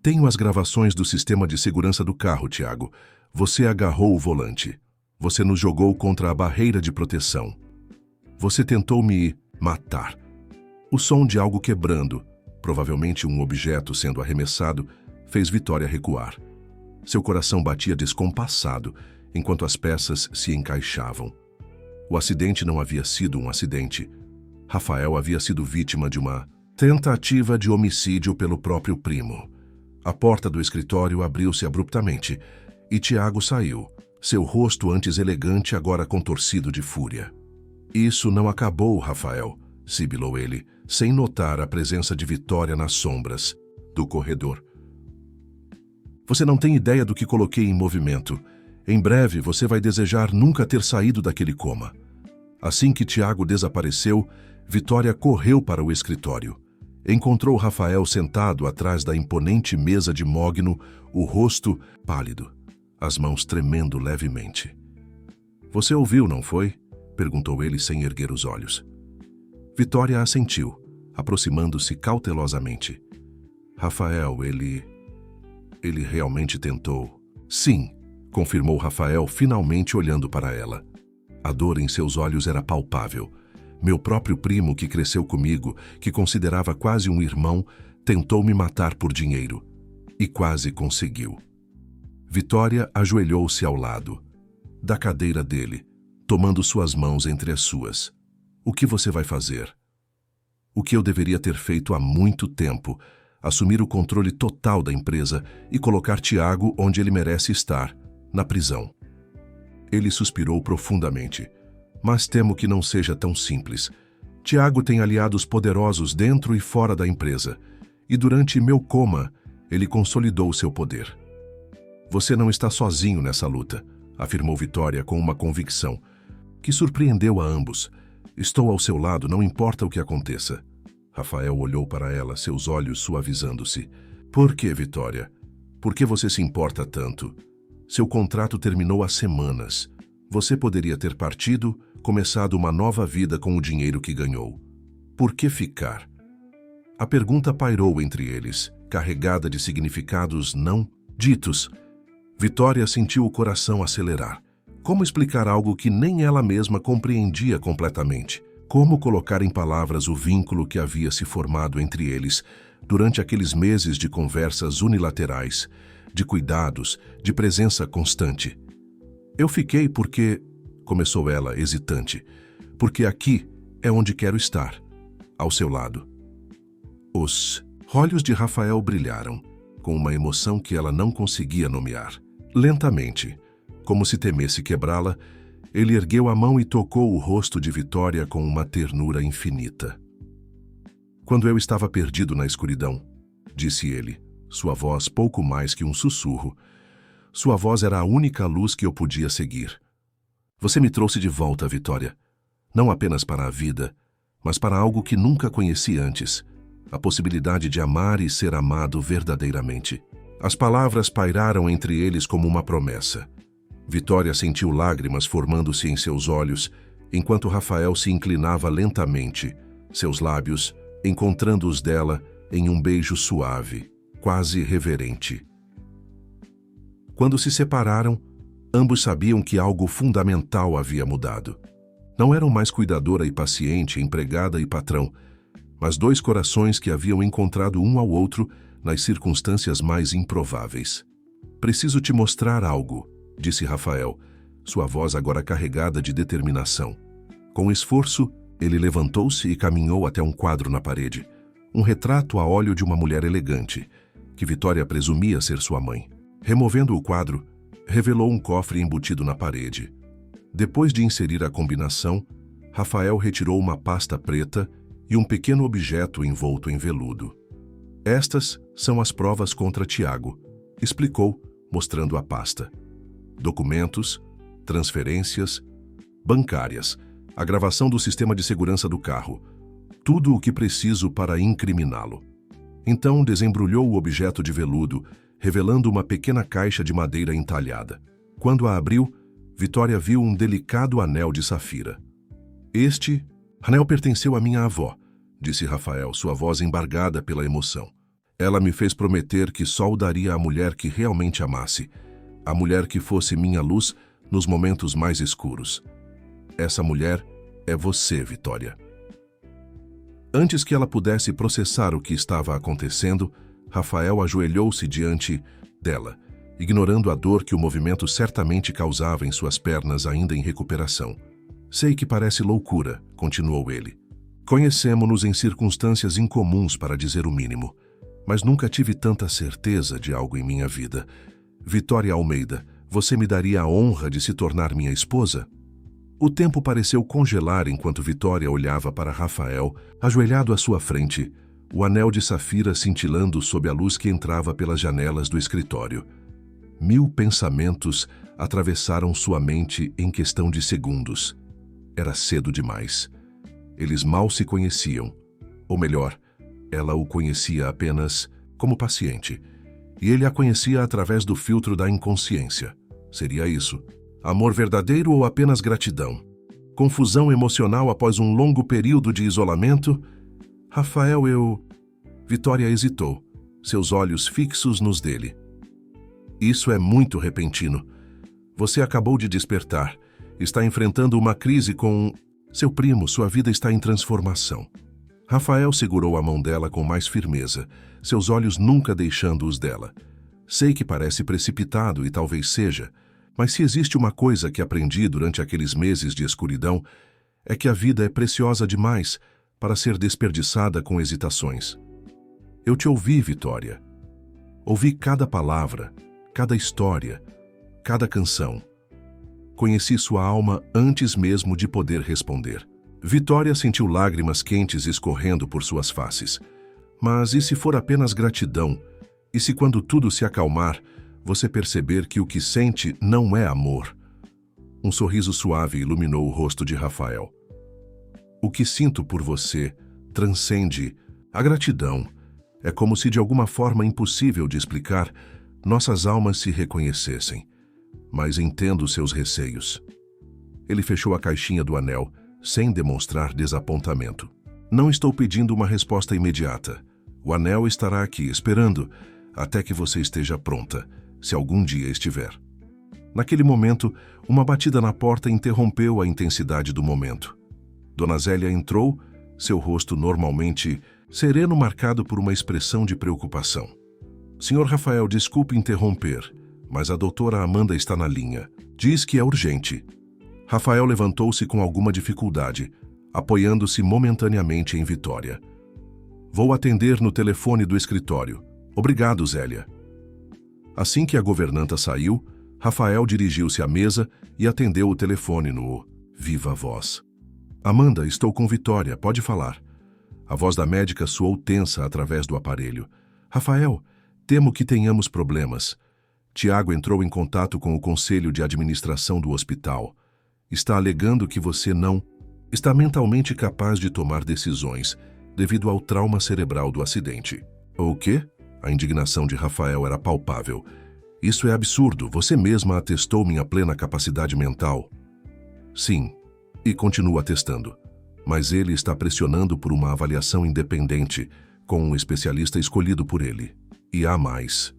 "Tenho as gravações do sistema de segurança do carro, Tiago. Você agarrou o volante. Você nos jogou contra a barreira de proteção. Você tentou me matar." O som de algo quebrando, provavelmente um objeto sendo arremessado, fez Vitória recuar. Seu coração batia descompassado enquanto as peças se encaixavam. O acidente não havia sido um acidente. Rafael havia sido vítima de uma tentativa de homicídio pelo próprio primo. A porta do escritório abriu-se abruptamente e Tiago saiu, seu rosto antes elegante agora contorcido de fúria. Isso não acabou, Rafael, sibilou ele, sem notar a presença de Vitória nas sombras do corredor. Você não tem ideia do que coloquei em movimento. Em breve você vai desejar nunca ter saído daquele coma. Assim que Tiago desapareceu, Vitória correu para o escritório. Encontrou Rafael sentado atrás da imponente mesa de mogno, o rosto pálido, as mãos tremendo levemente. Você ouviu, não foi? Perguntou ele sem erguer os olhos. Vitória assentiu, aproximando-se cautelosamente. Rafael, ele realmente tentou. Sim, confirmou Rafael, finalmente olhando para ela. A dor em seus olhos era palpável. Meu próprio primo, que cresceu comigo, que considerava quase um irmão, tentou me matar por dinheiro. E quase conseguiu. Vitória ajoelhou-se ao lado da cadeira dele, tomando suas mãos entre as suas. O que você vai fazer? O que eu deveria ter feito há muito tempo, assumir o controle total da empresa e colocar Tiago onde ele merece estar, na prisão. Ele suspirou profundamente. Mas temo que não seja tão simples. Tiago tem aliados poderosos dentro e fora da empresa, e durante meu coma, ele consolidou seu poder. Você não está sozinho nessa luta, afirmou Vitória com uma convicção, que surpreendeu a ambos. Estou ao seu lado, não importa o que aconteça. Rafael olhou para ela, seus olhos suavizando-se. Por que, Vitória? Por que você se importa tanto? Seu contrato terminou há semanas. Você poderia ter partido, começado uma nova vida com o dinheiro que ganhou. Por que ficar? A pergunta pairou entre eles, carregada de significados não ditos. Vitória sentiu o coração acelerar. Como explicar algo que nem ela mesma compreendia completamente? Como colocar em palavras o vínculo que havia se formado entre eles durante aqueles meses de conversas unilaterais, de cuidados, de presença constante? Eu fiquei porque, começou ela, hesitante, porque aqui é onde quero estar, ao seu lado. Os olhos de Rafael brilharam, com uma emoção que ela não conseguia nomear. Lentamente, como se temesse quebrá-la, ele ergueu a mão e tocou o rosto de Vitória com uma ternura infinita. Quando eu estava perdido na escuridão, disse ele, sua voz pouco mais que um sussurro. Sua voz era a única luz que eu podia seguir. Você me trouxe de volta, Vitória. Não apenas para a vida, mas para algo que nunca conheci antes. A possibilidade de amar e ser amado verdadeiramente. As palavras pairaram entre eles como uma promessa. Vitória sentiu lágrimas formando-se em seus olhos, enquanto Rafael se inclinava lentamente, seus lábios encontrando os dela em um beijo suave, quase reverente. Quando se separaram, ambos sabiam que algo fundamental havia mudado. Não eram mais cuidadora e paciente, empregada e patrão, mas dois corações que haviam encontrado um ao outro nas circunstâncias mais improváveis. Preciso te mostrar algo, disse Rafael, sua voz agora carregada de determinação. Com esforço, ele levantou-se e caminhou até um quadro na parede, um retrato a óleo de uma mulher elegante, que Vitória presumia ser sua mãe. Removendo o quadro, revelou um cofre embutido na parede. Depois de inserir a combinação, Rafael retirou uma pasta preta e um pequeno objeto envolto em veludo. Estas são as provas contra Tiago, explicou, mostrando a pasta. Documentos, transferências, bancárias, a gravação do sistema de segurança do carro, tudo o que preciso para incriminá-lo. Então desembrulhou o objeto de veludo, revelando uma pequena caixa de madeira entalhada. Quando a abriu, Vitória viu um delicado anel de safira. Este anel pertenceu à minha avó, disse Rafael, sua voz embargada pela emoção. Ela me fez prometer que só o daria à mulher que realmente amasse, a mulher que fosse minha luz nos momentos mais escuros. Essa mulher é você, Vitória. Antes que ela pudesse processar o que estava acontecendo, Rafael ajoelhou-se diante dela ignorando a dor que o movimento certamente causava em suas pernas ainda em recuperação. Sei que parece loucura, continuou ele. Conhecemo-nos em circunstâncias incomuns, para dizer o mínimo, mas nunca tive tanta certeza de algo em minha vida. Vitória Almeida, você me daria a honra de se tornar minha esposa? O tempo pareceu congelar enquanto Vitória olhava para Rafael, ajoelhado à sua frente, o anel de safira cintilando sob a luz que entrava pelas janelas do escritório. 1000 pensamentos atravessaram sua mente em questão de segundos. Era cedo demais. Eles mal se conheciam. Ou melhor, ela o conhecia apenas como paciente. E ele a conhecia através do filtro da inconsciência. Seria isso. Amor verdadeiro ou apenas gratidão? Confusão emocional após um longo período de isolamento? Rafael, Vitória hesitou, seus olhos fixos nos dele. Isso é muito repentino. Você acabou de despertar. Está enfrentando uma crise com seu primo. Sua vida está em transformação. Rafael segurou a mão dela com mais firmeza, seus olhos nunca deixando os dela. Sei que parece precipitado e talvez seja, mas se existe uma coisa que aprendi durante aqueles meses de escuridão, é que a vida é preciosa demais para ser desperdiçada com hesitações. Eu te ouvi, Vitória. Ouvi cada palavra, cada história, cada canção. Conheci sua alma antes mesmo de poder responder. Vitória sentiu lágrimas quentes escorrendo por suas faces. Mas e se for apenas gratidão? E se quando tudo se acalmar, você perceber que o que sente não é amor? Um sorriso suave iluminou o rosto de Rafael. O que sinto por você transcende a gratidão. É como se de alguma forma impossível de explicar, nossas almas se reconhecessem. Mas entendo seus receios. Ele fechou a caixinha do anel, sem demonstrar desapontamento. Não estou pedindo uma resposta imediata. O anel estará aqui, esperando, até que você esteja pronta, se algum dia estiver. Naquele momento, uma batida na porta interrompeu a intensidade do momento. Dona Zélia entrou, seu rosto normalmente sereno marcado por uma expressão de preocupação. Senhor Rafael, desculpe interromper, mas a doutora Amanda está na linha. Diz que é urgente. Rafael levantou-se com alguma dificuldade, apoiando-se momentaneamente em Vitória. Vou atender no telefone do escritório. Obrigado, Zélia. Assim que a governanta saiu, Rafael dirigiu-se à mesa e atendeu o telefone no viva voz. Amanda, estou com Vitória, pode falar. A voz da médica soou tensa através do aparelho. Rafael, temo que tenhamos problemas. Tiago entrou em contato com o conselho de administração do hospital. Está alegando que você não está mentalmente capaz de tomar decisões devido ao trauma cerebral do acidente. O quê? A indignação de Rafael era palpável. Isso é absurdo. Você mesma atestou minha plena capacidade mental. Sim, e continua atestando. Mas ele está pressionando por uma avaliação independente, com um especialista escolhido por ele. E há mais.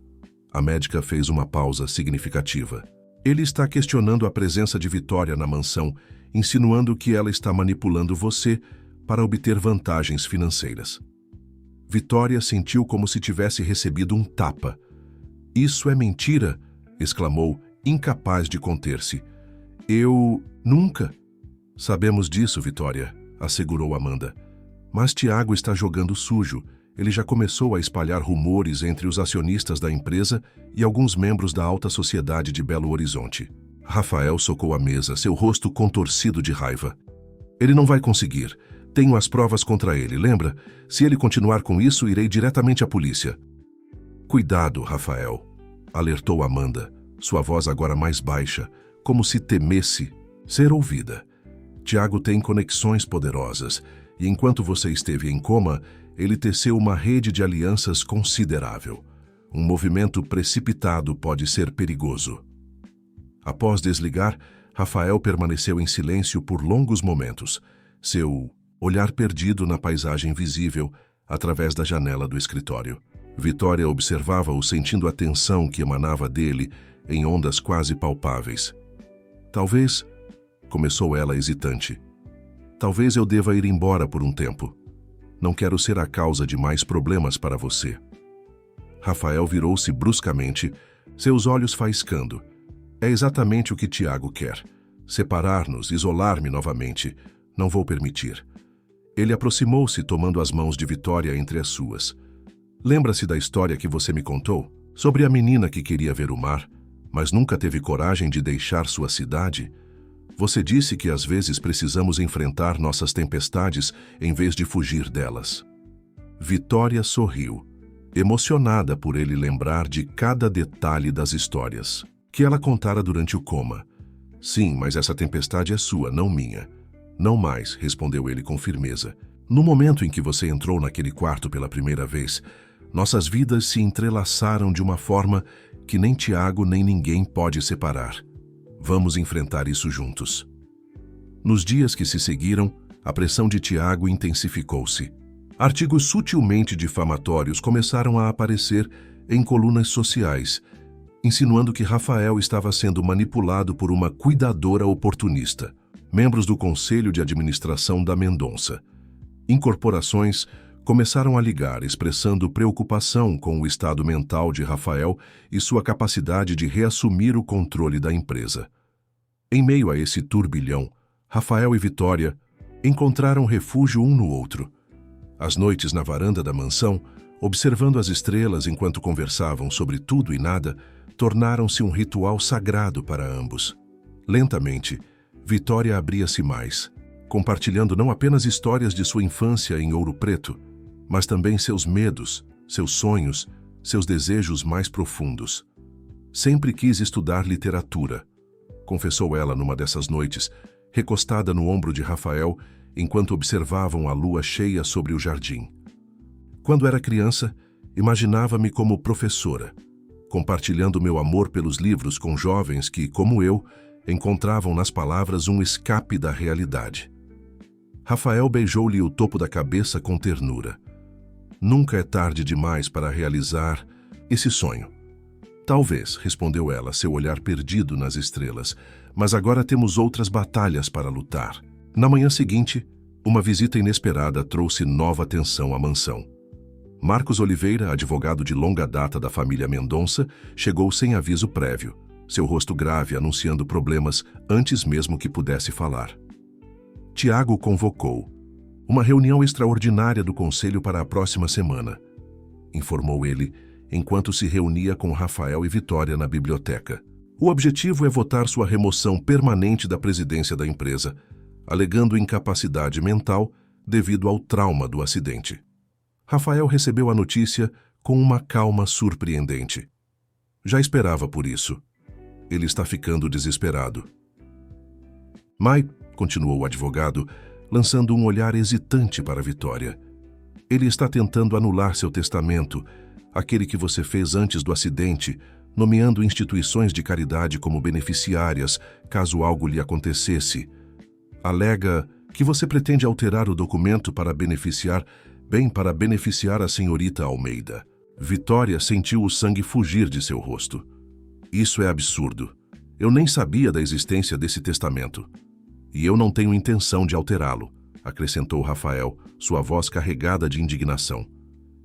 A médica fez uma pausa significativa. Ele está questionando a presença de Vitória na mansão, insinuando que ela está manipulando você para obter vantagens financeiras. Vitória sentiu como se tivesse recebido um tapa. Isso é mentira, exclamou, incapaz de conter-se. Eu nunca. Sabemos disso, Vitória, assegurou Amanda. Mas Tiago está jogando sujo. Ele já começou a espalhar rumores entre os acionistas da empresa e alguns membros da alta sociedade de Belo Horizonte. Rafael socou a mesa, seu rosto contorcido de raiva. Ele não vai conseguir. Tenho as provas contra ele, lembra? Se ele continuar com isso, irei diretamente à polícia. Cuidado, Rafael, alertou Amanda, sua voz agora mais baixa, como se temesse ser ouvida. Tiago tem conexões poderosas, e enquanto você esteve em coma, ele teceu uma rede de alianças considerável. Um movimento precipitado pode ser perigoso. Após desligar, Rafael permaneceu em silêncio por longos momentos, seu olhar perdido na paisagem visível através da janela do escritório. Vitória observava-o sentindo a tensão que emanava dele em ondas quase palpáveis. Talvez, começou ela hesitante, talvez eu deva ir embora por um tempo. Não quero ser a causa de mais problemas para você. Rafael virou-se bruscamente, seus olhos faiscando. É exatamente o que Tiago quer. Separar-nos, isolar-me novamente. Não vou permitir. Ele aproximou-se, tomando as mãos de Vitória entre as suas. Lembra-se da história que você me contou? Sobre a menina que queria ver o mar, mas nunca teve coragem de deixar sua cidade? Você disse que às vezes precisamos enfrentar nossas tempestades em vez de fugir delas. Vitória sorriu, emocionada por ele lembrar de cada detalhe das histórias que ela contara durante o coma. Sim, mas essa tempestade é sua, não minha. Não mais, respondeu ele com firmeza. No momento em que você entrou naquele quarto pela primeira vez, nossas vidas se entrelaçaram de uma forma que nem Tiago nem ninguém pode separar. Vamos enfrentar isso juntos. Nos dias que se seguiram, a pressão de Tiago intensificou-se. Artigos sutilmente difamatórios começaram a aparecer em colunas sociais, insinuando que Rafael estava sendo manipulado por uma cuidadora oportunista. Membros do Conselho de Administração da Mendonça. Incorporações começaram a ligar, expressando preocupação com o estado mental de Rafael e sua capacidade de reassumir o controle da empresa. Em meio a esse turbilhão, Rafael e Vitória encontraram refúgio um no outro. As noites na varanda da mansão, observando as estrelas enquanto conversavam sobre tudo e nada, tornaram-se um ritual sagrado para ambos. Lentamente, Vitória abria-se mais, compartilhando não apenas histórias de sua infância em Ouro Preto, mas também seus medos, seus sonhos, seus desejos mais profundos. Sempre quis estudar literatura, confessou ela numa dessas noites, recostada no ombro de Rafael, enquanto observavam a lua cheia sobre o jardim. Quando era criança, imaginava-me como professora, compartilhando meu amor pelos livros com jovens que, como eu, encontravam nas palavras um escape da realidade. Rafael beijou-lhe o topo da cabeça com ternura. Nunca é tarde demais para realizar esse sonho. Talvez, respondeu ela, seu olhar perdido nas estrelas, mas agora temos outras batalhas para lutar. Na manhã seguinte, uma visita inesperada trouxe nova atenção à mansão. Marcos Oliveira, advogado de longa data da família Mendonça, chegou sem aviso prévio, seu rosto grave anunciando problemas antes mesmo que pudesse falar. Tiago convocou uma reunião extraordinária do conselho para a próxima semana, informou ele, enquanto se reunia com Rafael e Vitória na biblioteca. O objetivo é votar sua remoção permanente da presidência da empresa, alegando incapacidade mental devido ao trauma do acidente. Rafael recebeu a notícia com uma calma surpreendente. Já esperava por isso. Ele está ficando desesperado. Mai, continuou o advogado, lançando um olhar hesitante para Vitória. Ele está tentando anular seu testamento, aquele que você fez antes do acidente, nomeando instituições de caridade como beneficiárias, caso algo lhe acontecesse. Alega que você pretende alterar o documento para beneficiar a senhorita Almeida. Vitória sentiu o sangue fugir de seu rosto. Isso é absurdo. Eu nem sabia da existência desse testamento. E eu não tenho intenção de alterá-lo, acrescentou Rafael, sua voz carregada de indignação.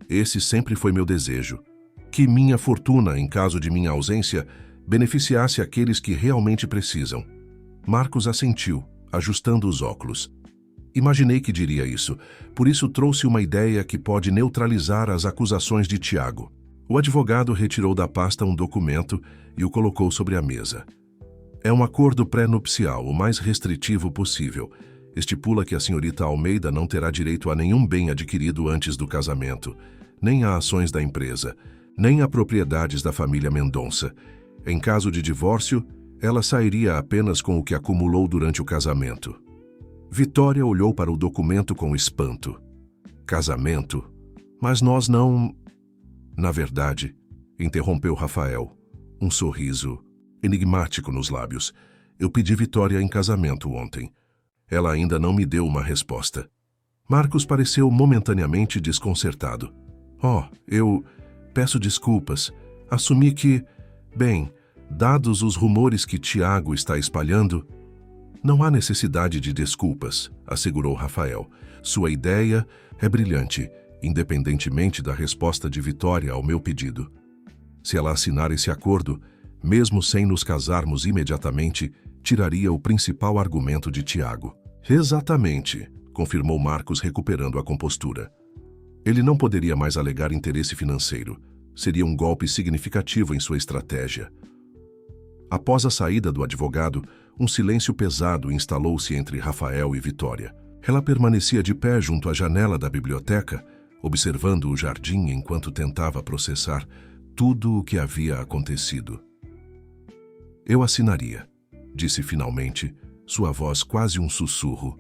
Esse sempre foi meu desejo. Que minha fortuna, em caso de minha ausência, beneficiasse aqueles que realmente precisam. Marcos assentiu, ajustando os óculos. Imaginei que diria isso, por isso trouxe uma ideia que pode neutralizar as acusações de Tiago. O advogado retirou da pasta um documento e o colocou sobre a mesa. É um acordo pré-nupcial, o mais restritivo possível. Estipula que a senhorita Almeida não terá direito a nenhum bem adquirido antes do casamento, nem a ações da empresa, nem a propriedades da família Mendonça. Em caso de divórcio, ela sairia apenas com o que acumulou durante o casamento. Vitória olhou para o documento com espanto. Casamento? Mas nós não... Na verdade, interrompeu Rafael, um sorriso enigmático nos lábios. Eu pedi Vitória em casamento ontem. Ela ainda não me deu uma resposta. Marcos pareceu momentaneamente desconcertado. Eu peço desculpas. Assumi que... Bem, dados os rumores que Tiago está espalhando... Não há necessidade de desculpas, assegurou Rafael. Sua ideia é brilhante, independentemente da resposta de Vitória ao meu pedido. Se ela assinar esse acordo, mesmo sem nos casarmos imediatamente, tiraria o principal argumento de Tiago. Exatamente, confirmou Marcos, recuperando a compostura. Ele não poderia mais alegar interesse financeiro. Seria um golpe significativo em sua estratégia. Após a saída do advogado, um silêncio pesado instalou-se entre Rafael e Vitória. Ela permanecia de pé junto à janela da biblioteca, observando o jardim enquanto tentava processar tudo o que havia acontecido. Eu assinaria, disse finalmente, sua voz quase um sussurro.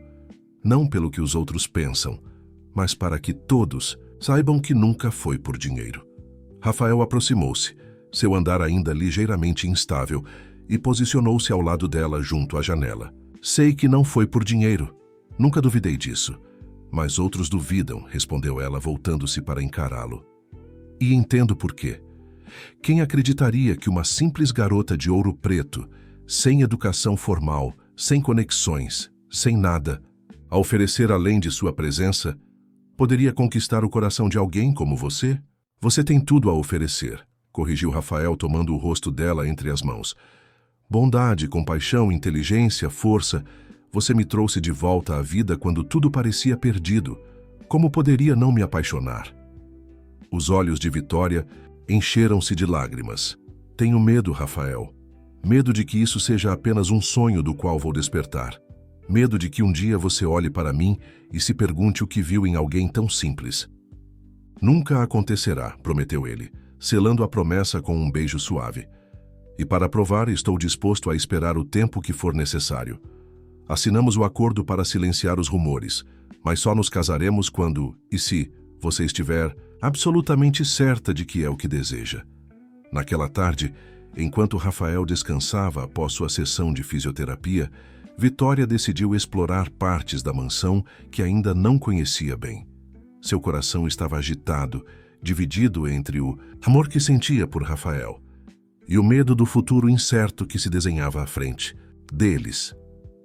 Não pelo que os outros pensam, mas para que todos saibam que nunca foi por dinheiro. Rafael aproximou-se, seu andar ainda ligeiramente instável, e posicionou-se ao lado dela junto à janela. Sei que não foi por dinheiro. Nunca duvidei disso. Mas outros duvidam, respondeu ela, voltando-se para encará-lo. E entendo por quê. Quem acreditaria que uma simples garota de Ouro Preto, sem educação formal, sem conexões, sem nada, a oferecer além de sua presença, poderia conquistar o coração de alguém como você? Você tem tudo a oferecer, corrigiu Rafael, tomando o rosto dela entre as mãos. Bondade, compaixão, inteligência, força. Você me trouxe de volta à vida quando tudo parecia perdido. Como poderia não me apaixonar? Os olhos de Vitória encheram-se de lágrimas. Tenho medo, Rafael. Medo de que isso seja apenas um sonho do qual vou despertar. Medo de que um dia você olhe para mim e se pergunte o que viu em alguém tão simples. Nunca acontecerá, prometeu ele, selando a promessa com um beijo suave. E para provar, estou disposto a esperar o tempo que for necessário. Assinamos o acordo para silenciar os rumores, mas só nos casaremos quando, e se, você estiver absolutamente certa de que é o que deseja. Naquela tarde, enquanto Rafael descansava após sua sessão de fisioterapia, Vitória decidiu explorar partes da mansão que ainda não conhecia bem. Seu coração estava agitado, dividido entre o amor que sentia por Rafael e o medo do futuro incerto que se desenhava à frente deles.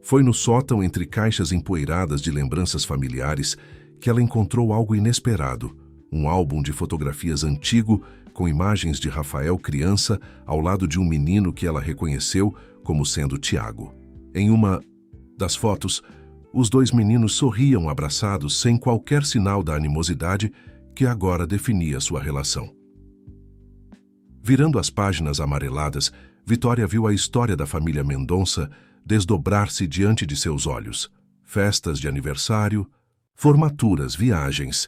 Foi no sótão, entre caixas empoeiradas de lembranças familiares, que ela encontrou algo inesperado, um álbum de fotografias antigo com imagens de Rafael criança ao lado de um menino que ela reconheceu como sendo Tiago. Em uma das fotos, os dois meninos sorriam abraçados sem qualquer sinal da animosidade que agora definia sua relação. Virando as páginas amareladas, Vitória viu a história da família Mendonça desdobrar-se diante de seus olhos. Festas de aniversário, formaturas, viagens.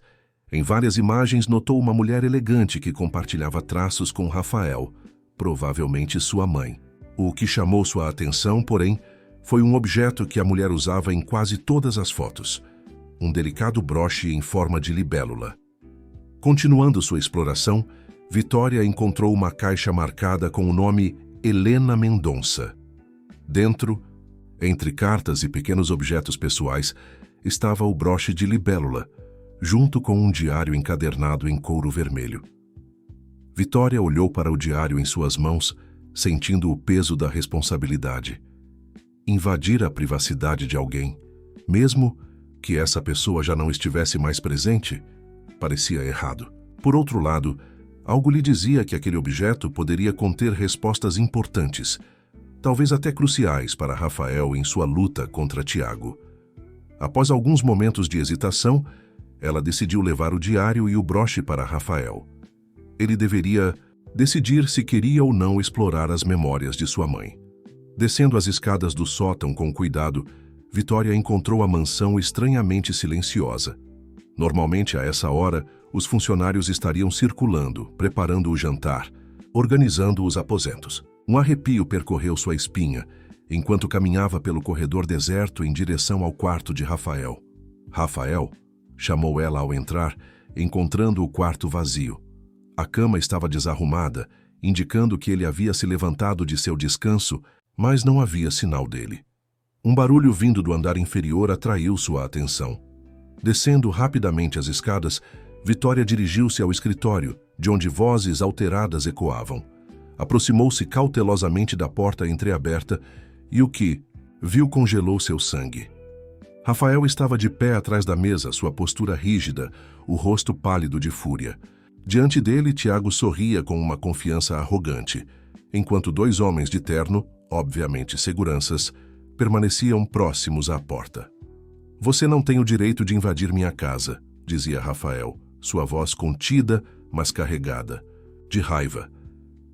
Em várias imagens notou uma mulher elegante que compartilhava traços com Rafael, provavelmente sua mãe. O que chamou sua atenção, porém, foi um objeto que a mulher usava em quase todas as fotos. Um delicado broche em forma de libélula. Continuando sua exploração, Vitória encontrou uma caixa marcada com o nome Helena Mendonça. Dentro, entre cartas e pequenos objetos pessoais, estava o broche de libélula, junto com um diário encadernado em couro vermelho. Vitória olhou para o diário em suas mãos, sentindo o peso da responsabilidade. Invadir a privacidade de alguém, mesmo que essa pessoa já não estivesse mais presente, parecia errado. Por outro lado, algo lhe dizia que aquele objeto poderia conter respostas importantes, talvez até cruciais para Rafael em sua luta contra Tiago. Após alguns momentos de hesitação, ela decidiu levar o diário e o broche para Rafael. Ele deveria decidir se queria ou não explorar as memórias de sua mãe. Descendo as escadas do sótão com cuidado, Vitória encontrou a mansão estranhamente silenciosa. Normalmente, a essa hora, os funcionários estariam circulando, preparando o jantar, organizando os aposentos. Um arrepio percorreu sua espinha, enquanto caminhava pelo corredor deserto em direção ao quarto de Rafael. Rafael, chamou ela ao entrar, encontrando o quarto vazio. A cama estava desarrumada, indicando que ele havia se levantado de seu descanso, mas não havia sinal dele. Um barulho vindo do andar inferior atraiu sua atenção. Descendo rapidamente as escadas, Vitória dirigiu-se ao escritório, de onde vozes alteradas ecoavam. Aproximou-se cautelosamente da porta entreaberta e o que viu congelou seu sangue. Rafael estava de pé atrás da mesa, sua postura rígida, o rosto pálido de fúria. Diante dele, Tiago sorria com uma confiança arrogante, enquanto dois homens de terno, obviamente seguranças, permaneciam próximos à porta. Você não tem o direito de invadir minha casa, dizia Rafael, sua voz contida, mas carregada, de raiva.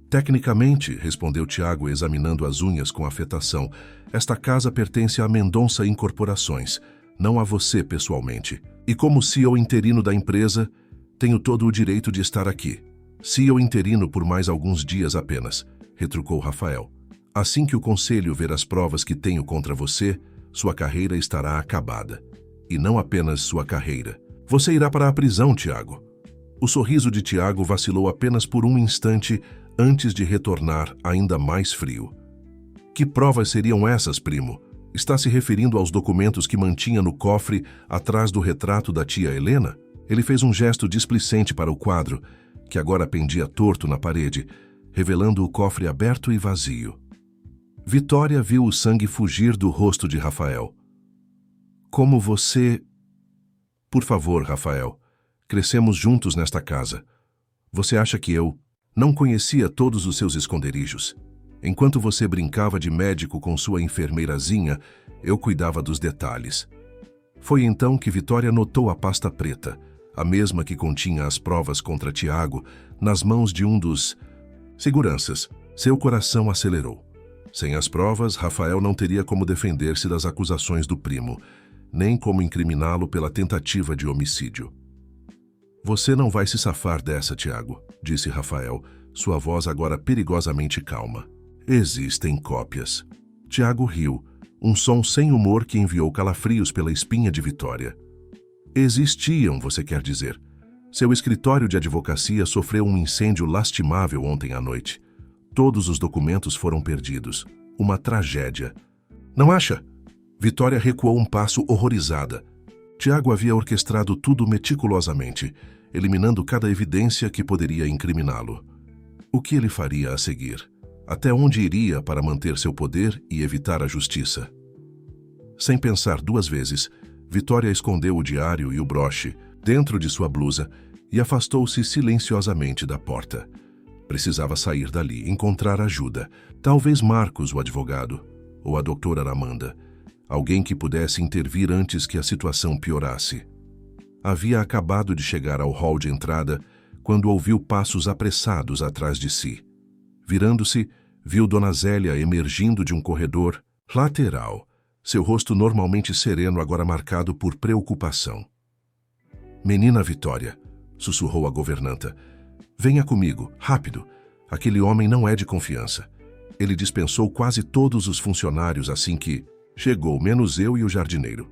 Tecnicamente, respondeu Tiago examinando as unhas com afetação, esta casa pertence a Mendonça Incorporações, não a você pessoalmente. E como CEO interino da empresa, tenho todo o direito de estar aqui. CEO interino por mais alguns dias apenas, retrucou Rafael. Assim que o conselho ver as provas que tenho contra você, sua carreira estará acabada. E não apenas sua carreira. Você irá para a prisão, Tiago. O sorriso de Tiago vacilou apenas por um instante antes de retornar ainda mais frio. Que provas seriam essas, primo? Está se referindo aos documentos que mantinha no cofre atrás do retrato da tia Helena? Ele fez um gesto displicente para o quadro, que agora pendia torto na parede, revelando o cofre aberto e vazio. Vitória viu o sangue fugir do rosto de Rafael. Como você... Por favor, Rafael, crescemos juntos nesta casa. Você acha que eu não conhecia todos os seus esconderijos? Enquanto você brincava de médico com sua enfermeirazinha, eu cuidava dos detalhes. Foi então que Vitória notou a pasta preta, a mesma que continha as provas contra Tiago, nas mãos de um dos seguranças. Seu coração acelerou. Sem as provas, Rafael não teria como defender-se das acusações do primo, nem como incriminá-lo pela tentativa de homicídio. Você não vai se safar dessa, Tiago, disse Rafael, sua voz agora perigosamente calma. Existem cópias. Tiago riu, um som sem humor que enviou calafrios pela espinha de Vitória. Existiam, você quer dizer. Seu escritório de advocacia sofreu um incêndio lastimável ontem à noite. Todos os documentos foram perdidos. Uma tragédia. Não acha? Vitória recuou um passo horrorizada. Tiago havia orquestrado tudo meticulosamente, eliminando cada evidência que poderia incriminá-lo. O que ele faria a seguir? Até onde iria para manter seu poder e evitar a justiça? Sem pensar duas vezes, Vitória escondeu o diário e o broche dentro de sua blusa e afastou-se silenciosamente da porta. Precisava sair dali, encontrar ajuda. Talvez Marcos, o advogado, ou a doutora Aramanda. Alguém que pudesse intervir antes que a situação piorasse. Havia acabado de chegar ao hall de entrada quando ouviu passos apressados atrás de si. Virando-se, viu Dona Zélia emergindo de um corredor lateral, seu rosto normalmente sereno agora marcado por preocupação. Menina Vitória, sussurrou a governanta. Venha comigo, rápido. Aquele homem não é de confiança. Ele dispensou quase todos os funcionários assim que chegou, menos eu e o jardineiro.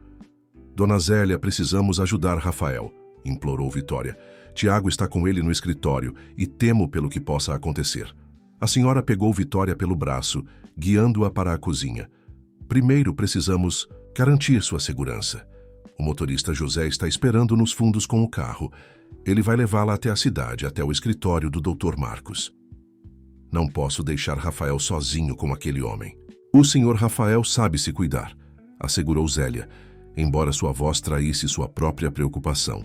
Dona Zélia, precisamos ajudar Rafael, implorou Vitória. Tiago está com ele no escritório e temo pelo que possa acontecer. A senhora pegou Vitória pelo braço, guiando-a para a cozinha. Primeiro precisamos garantir sua segurança. O motorista José está esperando nos fundos com o carro. Ele vai levá-la até a cidade, até o escritório do Dr. Marcos. Não posso deixar Rafael sozinho com aquele homem. O senhor Rafael sabe se cuidar, assegurou Zélia, embora sua voz traísse sua própria preocupação.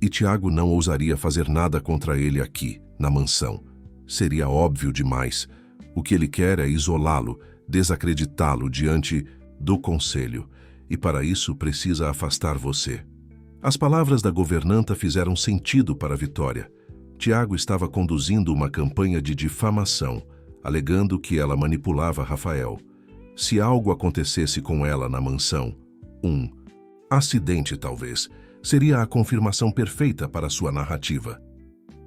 E Tiago não ousaria fazer nada contra ele aqui, na mansão. Seria óbvio demais. O que ele quer é isolá-lo, desacreditá-lo diante do conselho. E para isso precisa afastar você. As palavras da governanta fizeram sentido para Vitória. Tiago estava conduzindo uma campanha de difamação, alegando que ela manipulava Rafael. Se algo acontecesse com ela na mansão, um acidente talvez, seria a confirmação perfeita para sua narrativa.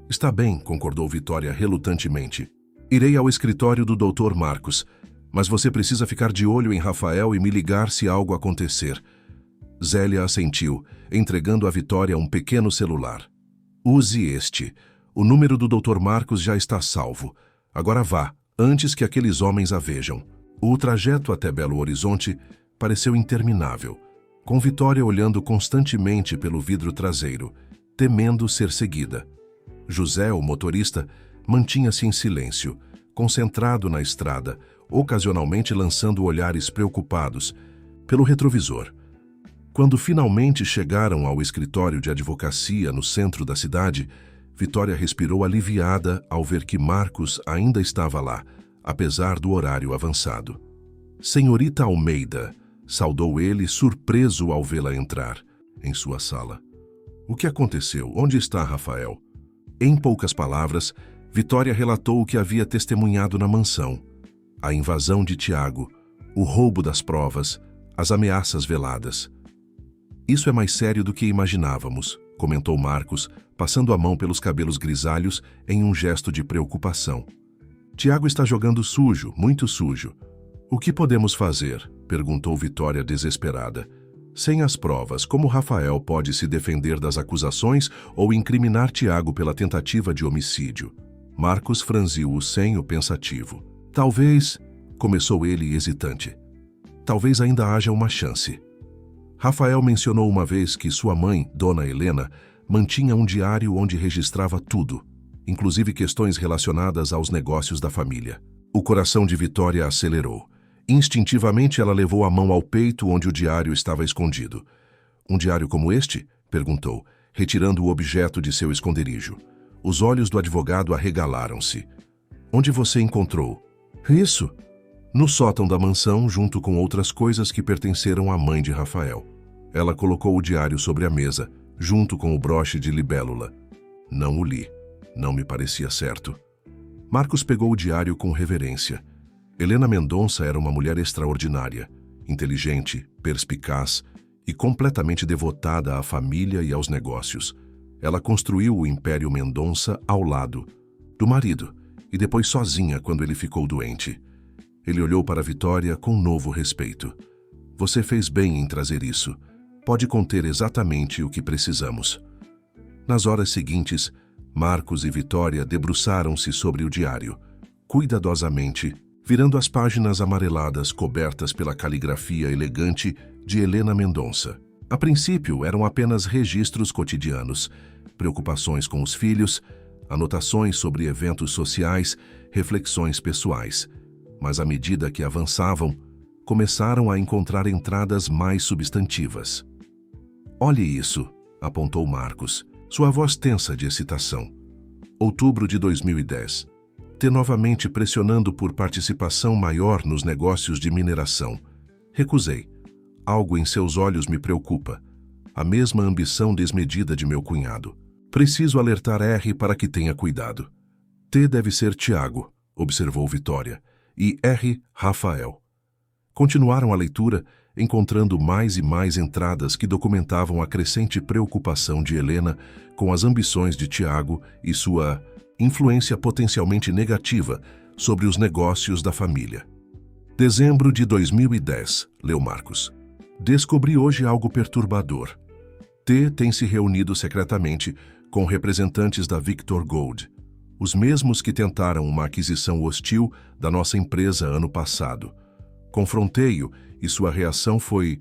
Está bem, concordou Vitória relutantemente. Irei ao escritório do Dr. Marcos, mas você precisa ficar de olho em Rafael e me ligar se algo acontecer. Zélia assentiu, entregando a Vitória um pequeno celular. Use este. O número do Dr. Marcos já está salvo. Agora vá, antes que aqueles homens a vejam. O trajeto até Belo Horizonte pareceu interminável, com Vitória olhando constantemente pelo vidro traseiro, temendo ser seguida. José, o motorista, mantinha-se em silêncio, concentrado na estrada, ocasionalmente lançando olhares preocupados pelo retrovisor. Quando finalmente chegaram ao escritório de advocacia no centro da cidade, Vitória respirou aliviada ao ver que Marcos ainda estava lá, apesar do horário avançado. Senhorita Almeida, saudou ele, surpreso ao vê-la entrar em sua sala. O que aconteceu? Onde está Rafael? Em poucas palavras, Vitória relatou o que havia testemunhado na mansão: a invasão de Tiago, o roubo das provas, as ameaças veladas. Isso é mais sério do que imaginávamos, comentou Marcos, passando a mão pelos cabelos grisalhos em um gesto de preocupação. Tiago está jogando sujo, muito sujo. O que podemos fazer? Perguntou Vitória desesperada. Sem as provas, como Rafael pode se defender das acusações ou incriminar Tiago pela tentativa de homicídio? Marcos franziu o senho pensativo. Talvez, começou ele hesitante. Talvez ainda haja uma chance. Rafael mencionou uma vez que sua mãe, Dona Helena, mantinha um diário onde registrava tudo, inclusive questões relacionadas aos negócios da família. O coração de Vitória acelerou. Instintivamente, ela levou a mão ao peito onde o diário estava escondido. Um diário como este? Perguntou, retirando o objeto de seu esconderijo. Os olhos do advogado arregalaram-se. Onde você encontrou? Isso. No sótão da mansão, junto com outras coisas que pertenceram à mãe de Rafael. Ela colocou o diário sobre a mesa, junto com o broche de libélula. Não o li. Não me parecia certo. Marcos pegou o diário com reverência. Helena Mendonça era uma mulher extraordinária, inteligente, perspicaz e completamente devotada à família e aos negócios. Ela construiu o Império Mendonça ao lado do marido e depois sozinha quando ele ficou doente. Ele olhou para Vitória com novo respeito. Você fez bem em trazer isso. Pode conter exatamente o que precisamos. Nas horas seguintes, Marcos e Vitória debruçaram-se sobre o diário, cuidadosamente, virando as páginas amareladas cobertas pela caligrafia elegante de Helena Mendonça. A princípio, eram apenas registros cotidianos, preocupações com os filhos, anotações sobre eventos sociais, reflexões pessoais. Mas à medida que avançavam, começaram a encontrar entradas mais substantivas. Olhe isso, apontou Marcos, sua voz tensa de excitação. Outubro de 2010. T novamente pressionando por participação maior nos negócios de mineração. Recusei. Algo em seus olhos me preocupa. A mesma ambição desmedida de meu cunhado. Preciso alertar R para que tenha cuidado. T deve ser Tiago, observou Vitória, e R, Rafael. Continuaram a leitura, encontrando mais e mais entradas que documentavam a crescente preocupação de Helena com as ambições de Tiago e sua influência potencialmente negativa sobre os negócios da família. Dezembro de 2010, leu Marcos. Descobri hoje algo perturbador. T tem se reunido secretamente com representantes da Victor Gold, os mesmos que tentaram uma aquisição hostil da nossa empresa ano passado. Confrontei-o e sua reação foi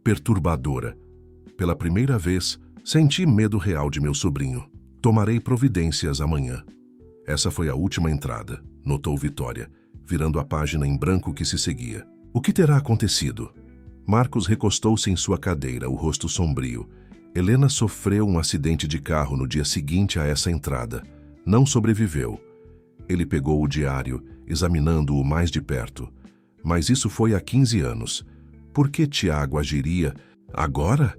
perturbadora. Pela primeira vez, senti medo real de meu sobrinho. Tomarei providências amanhã. Essa foi a última entrada, notou Vitória, virando a página em branco que se seguia. O que terá acontecido? Marcos recostou-se em sua cadeira, o rosto sombrio. Helena sofreu um acidente de carro no dia seguinte a essa entrada. Não sobreviveu. Ele pegou o diário, examinando-o mais de perto. Mas isso foi há 15 anos. Por que Tiago agiria agora?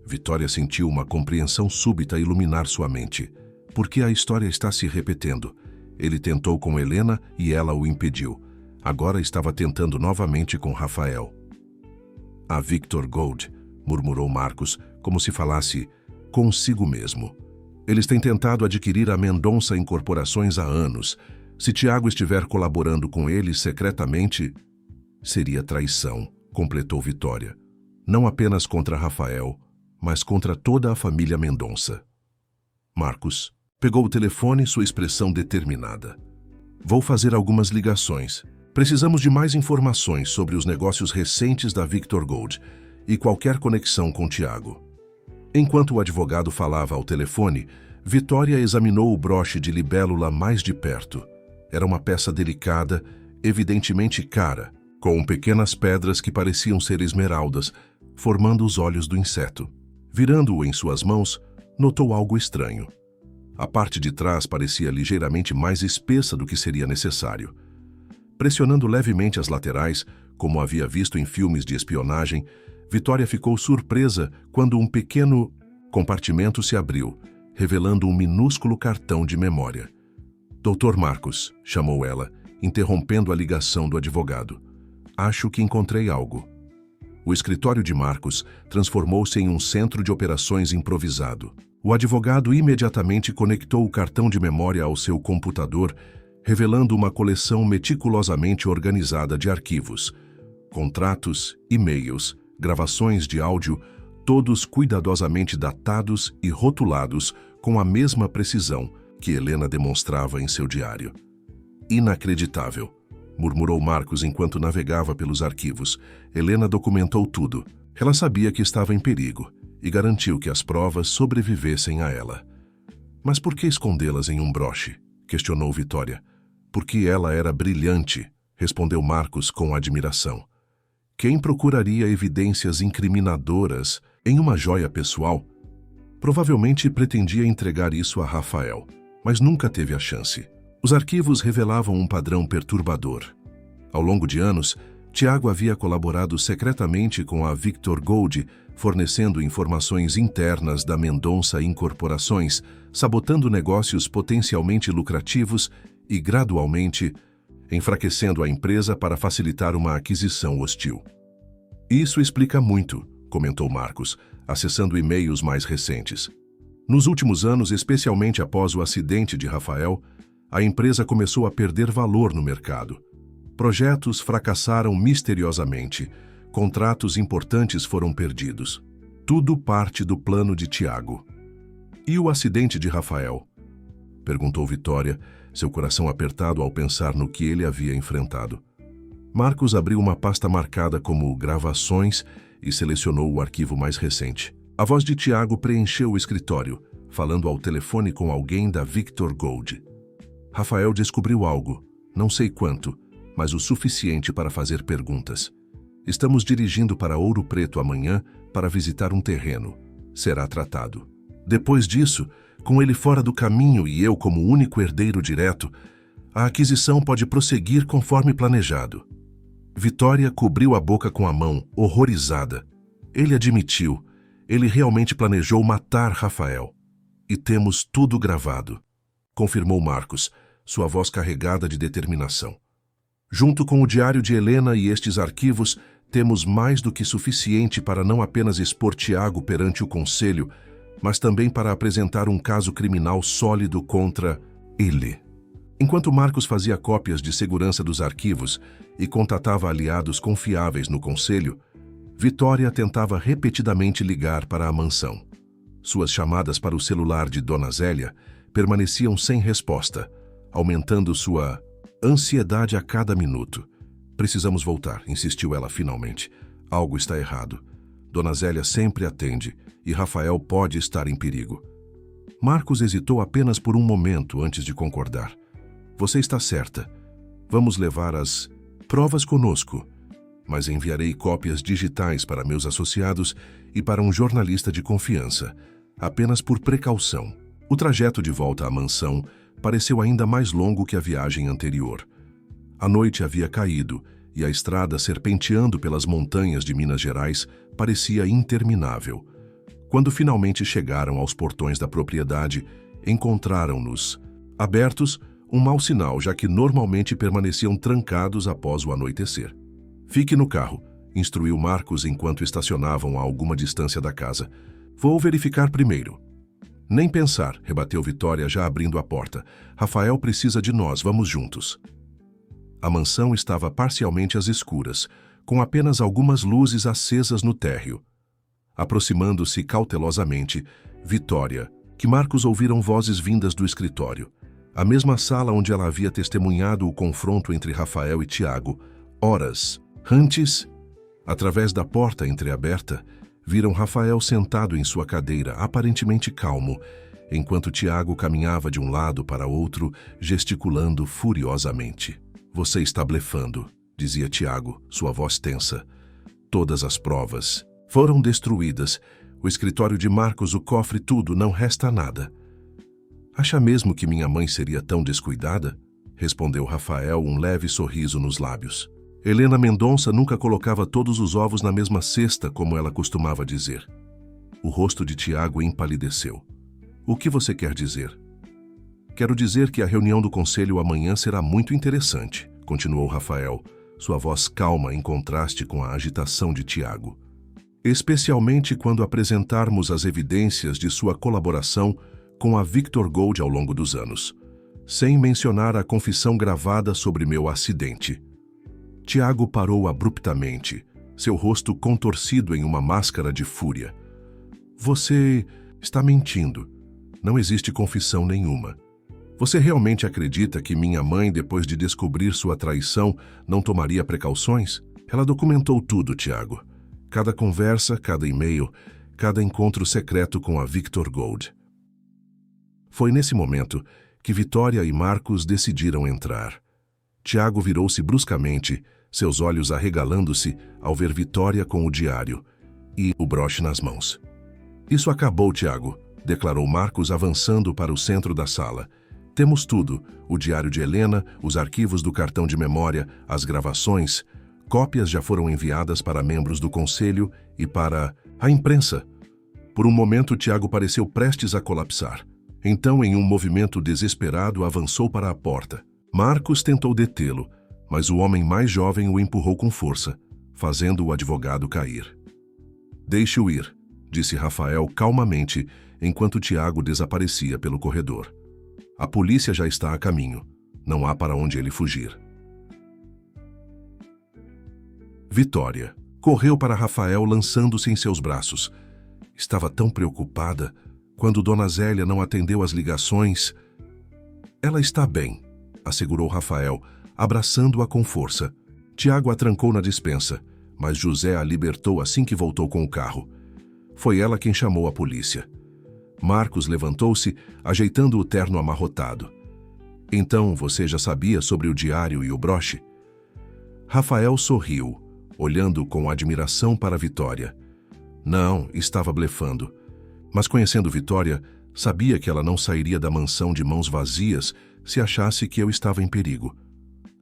Vitória sentiu uma compreensão súbita iluminar sua mente. Porque a história está se repetindo. Ele tentou com Helena e ela o impediu. Agora estava tentando novamente com Rafael. A Victor Gold, murmurou Marcos, como se falasse consigo mesmo. Eles têm tentado adquirir a Mendonça Incorporações há anos. Se Tiago estiver colaborando com eles secretamente, seria traição, completou Vitória. Não apenas contra Rafael, mas contra toda a família Mendonça. Marcos pegou o telefone, sua expressão determinada. Vou fazer algumas ligações. Precisamos de mais informações sobre os negócios recentes da Victor Gold e qualquer conexão com Tiago. Enquanto o advogado falava ao telefone, Vitória examinou o broche de libélula mais de perto. Era uma peça delicada, evidentemente cara, com pequenas pedras que pareciam ser esmeraldas, formando os olhos do inseto. Virando-o em suas mãos, notou algo estranho. A parte de trás parecia ligeiramente mais espessa do que seria necessário. Pressionando levemente as laterais, como havia visto em filmes de espionagem, Vitória ficou surpresa quando um pequeno compartimento se abriu, revelando um minúsculo cartão de memória. "Dr. Marcos", chamou ela, interrompendo a ligação do advogado. "Acho que encontrei algo." O escritório de Marcos transformou-se em um centro de operações improvisado. O advogado imediatamente conectou o cartão de memória ao seu computador, revelando uma coleção meticulosamente organizada de arquivos, contratos, e-mails, gravações de áudio, todos cuidadosamente datados e rotulados com a mesma precisão que Helena demonstrava em seu diário. "Inacreditável", murmurou Marcos enquanto navegava pelos arquivos. Helena documentou tudo. Ela sabia que estava em perigo e garantiu que as provas sobrevivessem a ela. "Mas por que escondê-las em um broche?", questionou Vitória. "Porque ela era brilhante", respondeu Marcos com admiração. "Quem procuraria evidências incriminadoras em uma joia pessoal? Provavelmente pretendia entregar isso a Rafael, mas nunca teve a chance." Os arquivos revelavam um padrão perturbador. Ao longo de anos, Tiago havia colaborado secretamente com a Victor Gold, fornecendo informações internas da Mendonça Incorporações, sabotando negócios potencialmente lucrativos e, gradualmente, enfraquecendo a empresa para facilitar uma aquisição hostil. "Isso explica muito", comentou Marcos, acessando e-mails mais recentes. "Nos últimos anos, especialmente após o acidente de Rafael, a empresa começou a perder valor no mercado. Projetos fracassaram misteriosamente, contratos importantes foram perdidos. Tudo parte do plano de Tiago." "E o acidente de Rafael?", perguntou Vitória, seu coração apertado ao pensar no que ele havia enfrentado. Marcos abriu uma pasta marcada como gravações e selecionou o arquivo mais recente. A voz de Tiago preencheu o escritório, falando ao telefone com alguém da Victor Gold. "Rafael descobriu algo, não sei quanto, mas o suficiente para fazer perguntas. Estamos dirigindo para Ouro Preto amanhã para visitar um terreno. Será tratado. Depois disso, com ele fora do caminho e eu como único herdeiro direto, a aquisição pode prosseguir conforme planejado." Vitória cobriu a boca com a mão, horrorizada. Ele admitiu. Ele realmente planejou matar Rafael. "E temos tudo gravado", confirmou Marcos, sua voz carregada de determinação. "Junto com o diário de Helena e estes arquivos, temos mais do que suficiente para não apenas expor Tiago perante o conselho, mas também para apresentar um caso criminal sólido contra ele." Enquanto Marcos fazia cópias de segurança dos arquivos e contatava aliados confiáveis no conselho, Vitória tentava repetidamente ligar para a mansão. Suas chamadas para o celular de Dona Zélia permaneciam sem resposta, aumentando sua ansiedade a cada minuto. "Precisamos voltar", insistiu ela finalmente. "Algo está errado. Dona Zélia sempre atende e Rafael pode estar em perigo." Marcos hesitou apenas por um momento antes de concordar. "Você está certa. Vamos levar as provas conosco, mas enviarei cópias digitais para meus associados e para um jornalista de confiança, apenas por precaução." O trajeto de volta à mansão pareceu ainda mais longo que a viagem anterior. A noite havia caído e a estrada serpenteando pelas montanhas de Minas Gerais parecia interminável. Quando finalmente chegaram aos portões da propriedade, encontraram-nos abertos, um mau sinal, já que normalmente permaneciam trancados após o anoitecer. "Fique no carro", instruiu Marcos enquanto estacionavam a alguma distância da casa. "Vou verificar primeiro." "Nem pensar", rebateu Vitória, já abrindo a porta. "Rafael precisa de nós, vamos juntos." A mansão estava parcialmente às escuras, com apenas algumas luzes acesas no térreo. Aproximando-se cautelosamente, Vitória, que Marcos ouviram vozes vindas do escritório. A mesma sala onde ela havia testemunhado o confronto entre Rafael e Tiago, horas antes. Através da porta entreaberta, viram Rafael sentado em sua cadeira, aparentemente calmo, enquanto Tiago caminhava de um lado para outro, gesticulando furiosamente. "Você está blefando", dizia Tiago, sua voz tensa. "Todas as provas foram destruídas. O escritório de Marcos, o cofre, tudo, não resta nada." Acha mesmo que minha mãe seria tão descuidada? Respondeu Rafael, um leve sorriso nos lábios. Helena Mendonça nunca colocava todos os ovos na mesma cesta, como ela costumava dizer. O rosto de Tiago empalideceu. O que você quer dizer? Quero dizer que a reunião do conselho amanhã será muito interessante, continuou Rafael, sua voz calma em contraste com a agitação de Tiago. Especialmente quando apresentarmos as evidências de sua colaboração com a Victor Gold ao longo dos anos, sem mencionar a confissão gravada sobre meu acidente. Tiago parou abruptamente, seu rosto contorcido em uma máscara de fúria. Você está mentindo. Não existe confissão nenhuma. Você realmente acredita que minha mãe, depois de descobrir sua traição, não tomaria precauções? Ela documentou tudo, Tiago. Cada conversa, cada e-mail, cada encontro secreto com a Victor Gold. Foi nesse momento que Vitória e Marcos decidiram entrar. Tiago virou-se bruscamente, seus olhos arregalando-se ao ver Vitória com o diário e o broche nas mãos. Isso acabou, Tiago, declarou Marcos avançando para o centro da sala. Temos tudo, o diário de Helena, os arquivos do cartão de memória, as gravações. Cópias já foram enviadas para membros do conselho e para a imprensa. Por um momento, Tiago pareceu prestes a colapsar. Então, em um movimento desesperado, avançou para a porta. Marcos tentou detê-lo, mas o homem mais jovem o empurrou com força, fazendo o advogado cair. Deixe-o ir, disse Rafael calmamente, enquanto Tiago desaparecia pelo corredor. A polícia já está a caminho. Não há para onde ele fugir. Vitória correu para Rafael lançando-se em seus braços. Estava tão preocupada quando Dona Zélia não atendeu às ligações. Ela está bem, assegurou Rafael, abraçando-a com força. Tiago a trancou na despensa, mas José a libertou assim que voltou com o carro. Foi ela quem chamou a polícia. Marcos levantou-se, ajeitando o terno amarrotado. Então você já sabia sobre o diário e o broche? Rafael sorriu, olhando com admiração para Vitória. Não, estava blefando. Mas conhecendo Vitória, sabia que ela não sairia da mansão de mãos vazias se achasse que eu estava em perigo.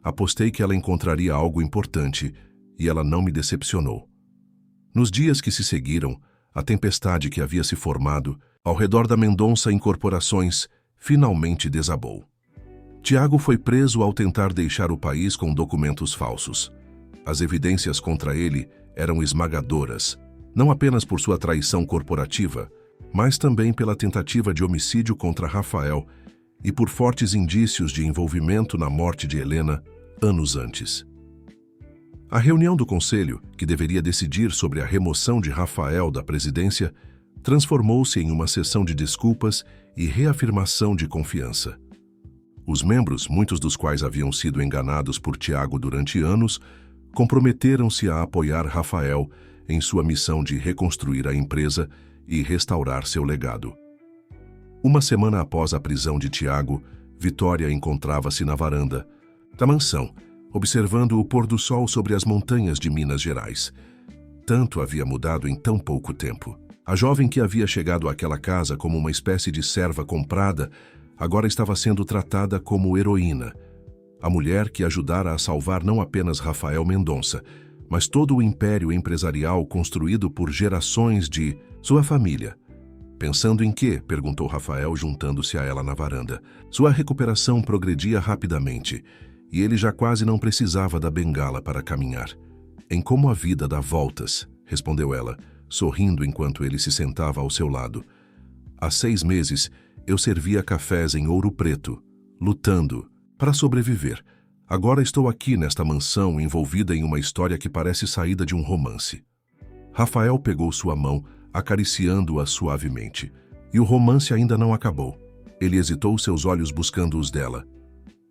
Apostei que ela encontraria algo importante e ela não me decepcionou. Nos dias que se seguiram, a tempestade que havia se formado ao redor da Mendonça Incorporações finalmente desabou. Tiago foi preso ao tentar deixar o país com documentos falsos. As evidências contra ele eram esmagadoras, não apenas por sua traição corporativa, mas também pela tentativa de homicídio contra Rafael e por fortes indícios de envolvimento na morte de Helena anos antes. A reunião do conselho, que deveria decidir sobre a remoção de Rafael da presidência, transformou-se em uma sessão de desculpas e reafirmação de confiança. Os membros, muitos dos quais haviam sido enganados por Tiago durante anos, comprometeram-se a apoiar Rafael em sua missão de reconstruir a empresa e restaurar seu legado. Uma semana após a prisão de Tiago, Vitória encontrava-se na varanda da mansão, observando o pôr do sol sobre as montanhas de Minas Gerais. Tanto havia mudado em tão pouco tempo. A jovem que havia chegado àquela casa como uma espécie de serva comprada, agora estava sendo tratada como heroína. A mulher que ajudara a salvar não apenas Rafael Mendonça, mas todo o império empresarial construído por gerações de sua família. Pensando em quê? Perguntou Rafael, juntando-se a ela na varanda. Sua recuperação progredia rapidamente, e ele já quase não precisava da bengala para caminhar. Em como a vida dá voltas, respondeu ela, sorrindo enquanto ele se sentava ao seu lado. Há 6 meses, eu servia cafés em Ouro Preto, lutando para sobreviver. Agora estou aqui nesta mansão envolvida em uma história que parece saída de um romance. Rafael pegou sua mão, acariciando-a suavemente. E o romance ainda não acabou. Ele hesitou, seus olhos buscando os dela.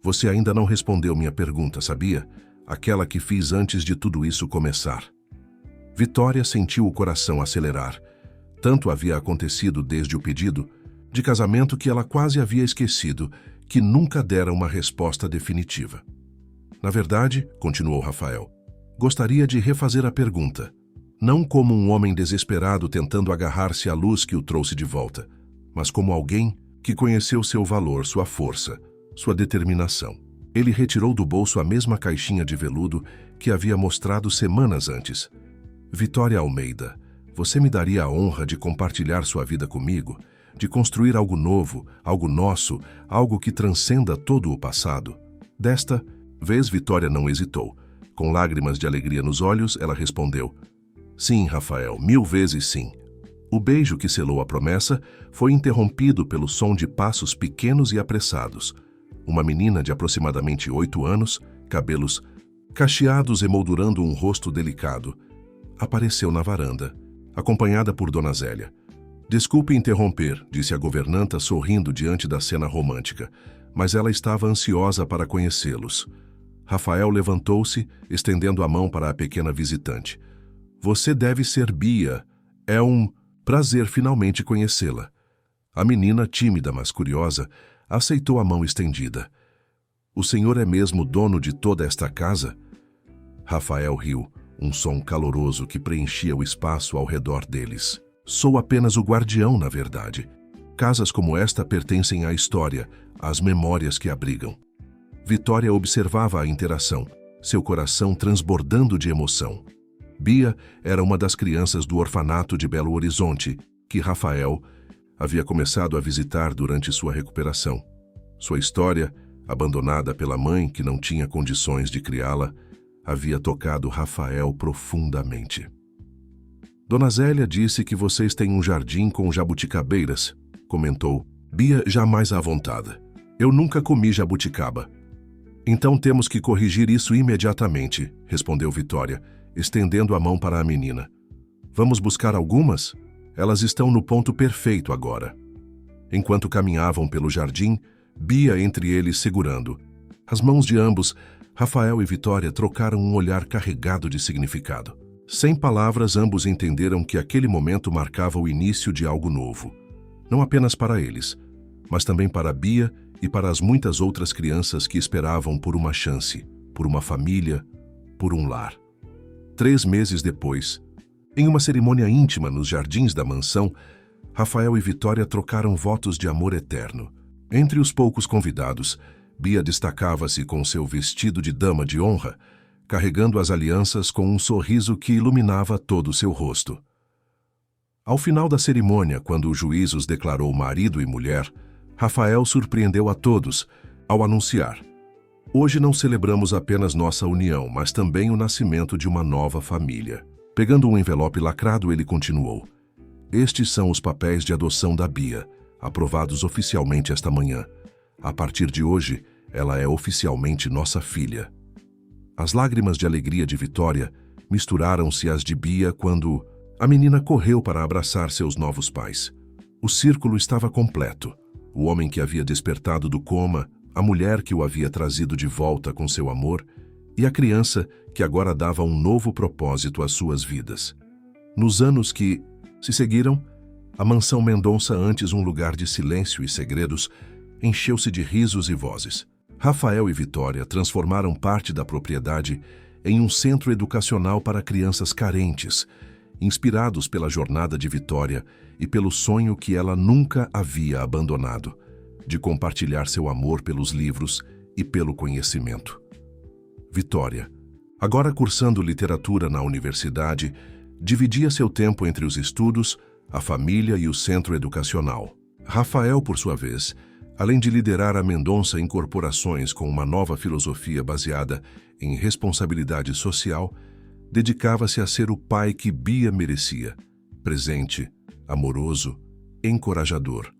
Você ainda não respondeu minha pergunta, sabia? Aquela que fiz antes de tudo isso começar. Vitória sentiu o coração acelerar. Tanto havia acontecido desde o pedido de casamento que ela quase havia esquecido que nunca dera uma resposta definitiva. Na verdade, continuou Rafael, gostaria de refazer a pergunta, não como um homem desesperado tentando agarrar-se à luz que o trouxe de volta, mas como alguém que conheceu seu valor, sua força, sua determinação. Ele retirou do bolso a mesma caixinha de veludo que havia mostrado semanas antes. Vitória Almeida, você me daria a honra de compartilhar sua vida comigo, de construir algo novo, algo nosso, algo que transcenda todo o passado? Desta vez, Vitória não hesitou. Com lágrimas de alegria nos olhos, ela respondeu: sim, Rafael, 1000 vezes sim. O beijo que selou a promessa foi interrompido pelo som de passos pequenos e apressados. Uma menina de aproximadamente 8 anos, cabelos cacheados emoldurando um rosto delicado, apareceu na varanda, acompanhada por Dona Zélia. Desculpe interromper, disse a governanta sorrindo diante da cena romântica, mas ela estava ansiosa para conhecê-los. Rafael levantou-se, estendendo a mão para a pequena visitante. Você deve ser Bia. É um prazer finalmente conhecê-la. A menina, tímida mas curiosa, aceitou a mão estendida. O senhor é mesmo dono de toda esta casa? Rafael riu, um som caloroso que preenchia o espaço ao redor deles. Sou apenas o guardião, na verdade. Casas como esta pertencem à história, às memórias que abrigam. Vitória observava a interação, seu coração transbordando de emoção. Bia era uma das crianças do orfanato de Belo Horizonte, que Rafael havia começado a visitar durante sua recuperação. Sua história, abandonada pela mãe que não tinha condições de criá-la, havia tocado Rafael profundamente. Dona Zélia disse que vocês têm um jardim com jabuticabeiras, comentou. Bia jamais à vontade. Eu nunca comi jabuticaba. Então temos que corrigir isso imediatamente, respondeu Vitória, estendendo a mão para a menina. Vamos buscar algumas? Elas estão no ponto perfeito agora. Enquanto caminhavam pelo jardim, Bia entre eles segurando. As mãos de ambos, Rafael e Vitória trocaram um olhar carregado de significado. Sem palavras, ambos entenderam que aquele momento marcava o início de algo novo. Não apenas para eles, mas também para Bia e para as muitas outras crianças que esperavam por uma chance, por uma família, por um lar. 3 meses depois, em uma cerimônia íntima nos jardins da mansão, Rafael e Vitória trocaram votos de amor eterno. Entre os poucos convidados, Bia destacava-se com seu vestido de dama de honra, carregando as alianças com um sorriso que iluminava todo o seu rosto. Ao final da cerimônia, quando o juiz os declarou marido e mulher, Rafael surpreendeu a todos ao anunciar: hoje não celebramos apenas nossa união, mas também o nascimento de uma nova família. Pegando um envelope lacrado, ele continuou: estes são os papéis de adoção da Bia, aprovados oficialmente esta manhã. A partir de hoje, ela é oficialmente nossa filha. As lágrimas de alegria de Vitória misturaram-se às de Bia quando a menina correu para abraçar seus novos pais. O círculo estava completo. O homem que havia despertado do coma, a mulher que o havia trazido de volta com seu amor e a criança que agora dava um novo propósito às suas vidas. Nos anos que se seguiram, a mansão Mendonça, antes um lugar de silêncio e segredos, encheu-se de risos e vozes. Rafael e Vitória transformaram parte da propriedade em um centro educacional para crianças carentes, inspirados pela jornada de Vitória e pelo sonho que ela nunca havia abandonado, de compartilhar seu amor pelos livros e pelo conhecimento. Vitória, agora cursando literatura na universidade, dividia seu tempo entre os estudos, a família e o centro educacional. Rafael, por sua vez, além de liderar a Mendonça Incorporações com uma nova filosofia baseada em responsabilidade social, dedicava-se a ser o pai que Bia merecia, presente, amoroso, encorajador.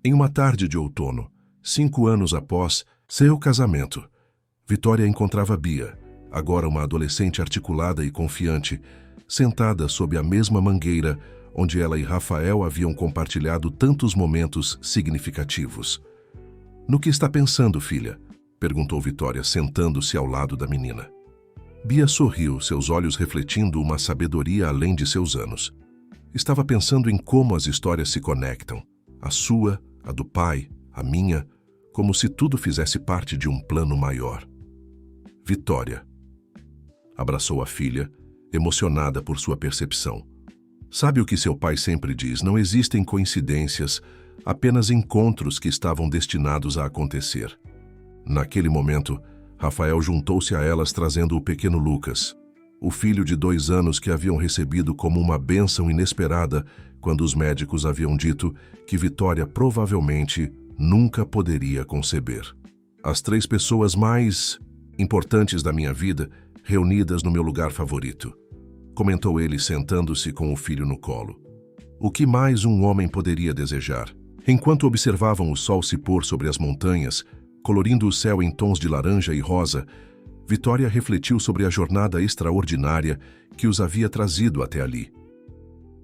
Em uma tarde de outono, 5 anos após seu casamento, Vitória encontrava Bia, agora uma adolescente articulada e confiante, sentada sob a mesma mangueira onde ela e Rafael haviam compartilhado tantos momentos significativos. No que está pensando, filha? Perguntou Vitória, sentando-se ao lado da menina. Bia sorriu, seus olhos refletindo uma sabedoria além de seus anos. Estava pensando em como as histórias se conectam, a sua, a do pai, a minha, como se tudo fizesse parte de um plano maior. Vitória abraçou a filha, emocionada por sua percepção. Sabe o que seu pai sempre diz? Não existem coincidências, apenas encontros que estavam destinados a acontecer. Naquele momento, Rafael juntou-se a elas trazendo o pequeno Lucas, o filho de 2 anos que haviam recebido como uma bênção inesperada quando os médicos haviam dito que Vitória provavelmente nunca poderia conceber. As 3 pessoas mais importantes da minha vida reunidas no meu lugar favorito, comentou ele sentando-se com o filho no colo. O que mais um homem poderia desejar? Enquanto observavam o sol se pôr sobre as montanhas, colorindo o céu em tons de laranja e rosa, Vitória refletiu sobre a jornada extraordinária que os havia trazido até ali.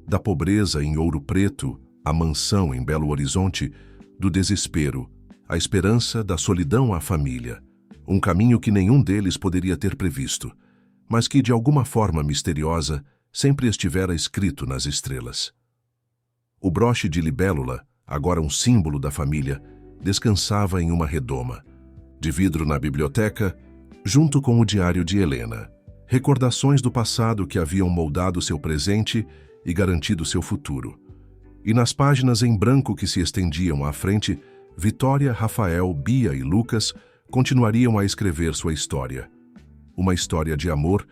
Da pobreza em Ouro Preto, à mansão em Belo Horizonte, do desespero, à esperança, da solidão à família. Um caminho que nenhum deles poderia ter previsto, mas que, de alguma forma misteriosa, sempre estivera escrito nas estrelas. O broche de libélula, agora um símbolo da família, descansava em uma redoma, de vidro na biblioteca, junto com o diário de Helena. Recordações do passado que haviam moldado seu presente e garantido seu futuro. E nas páginas em branco que se estendiam à frente, Vitória, Rafael, Bia e Lucas continuariam a escrever sua história. Uma história de amor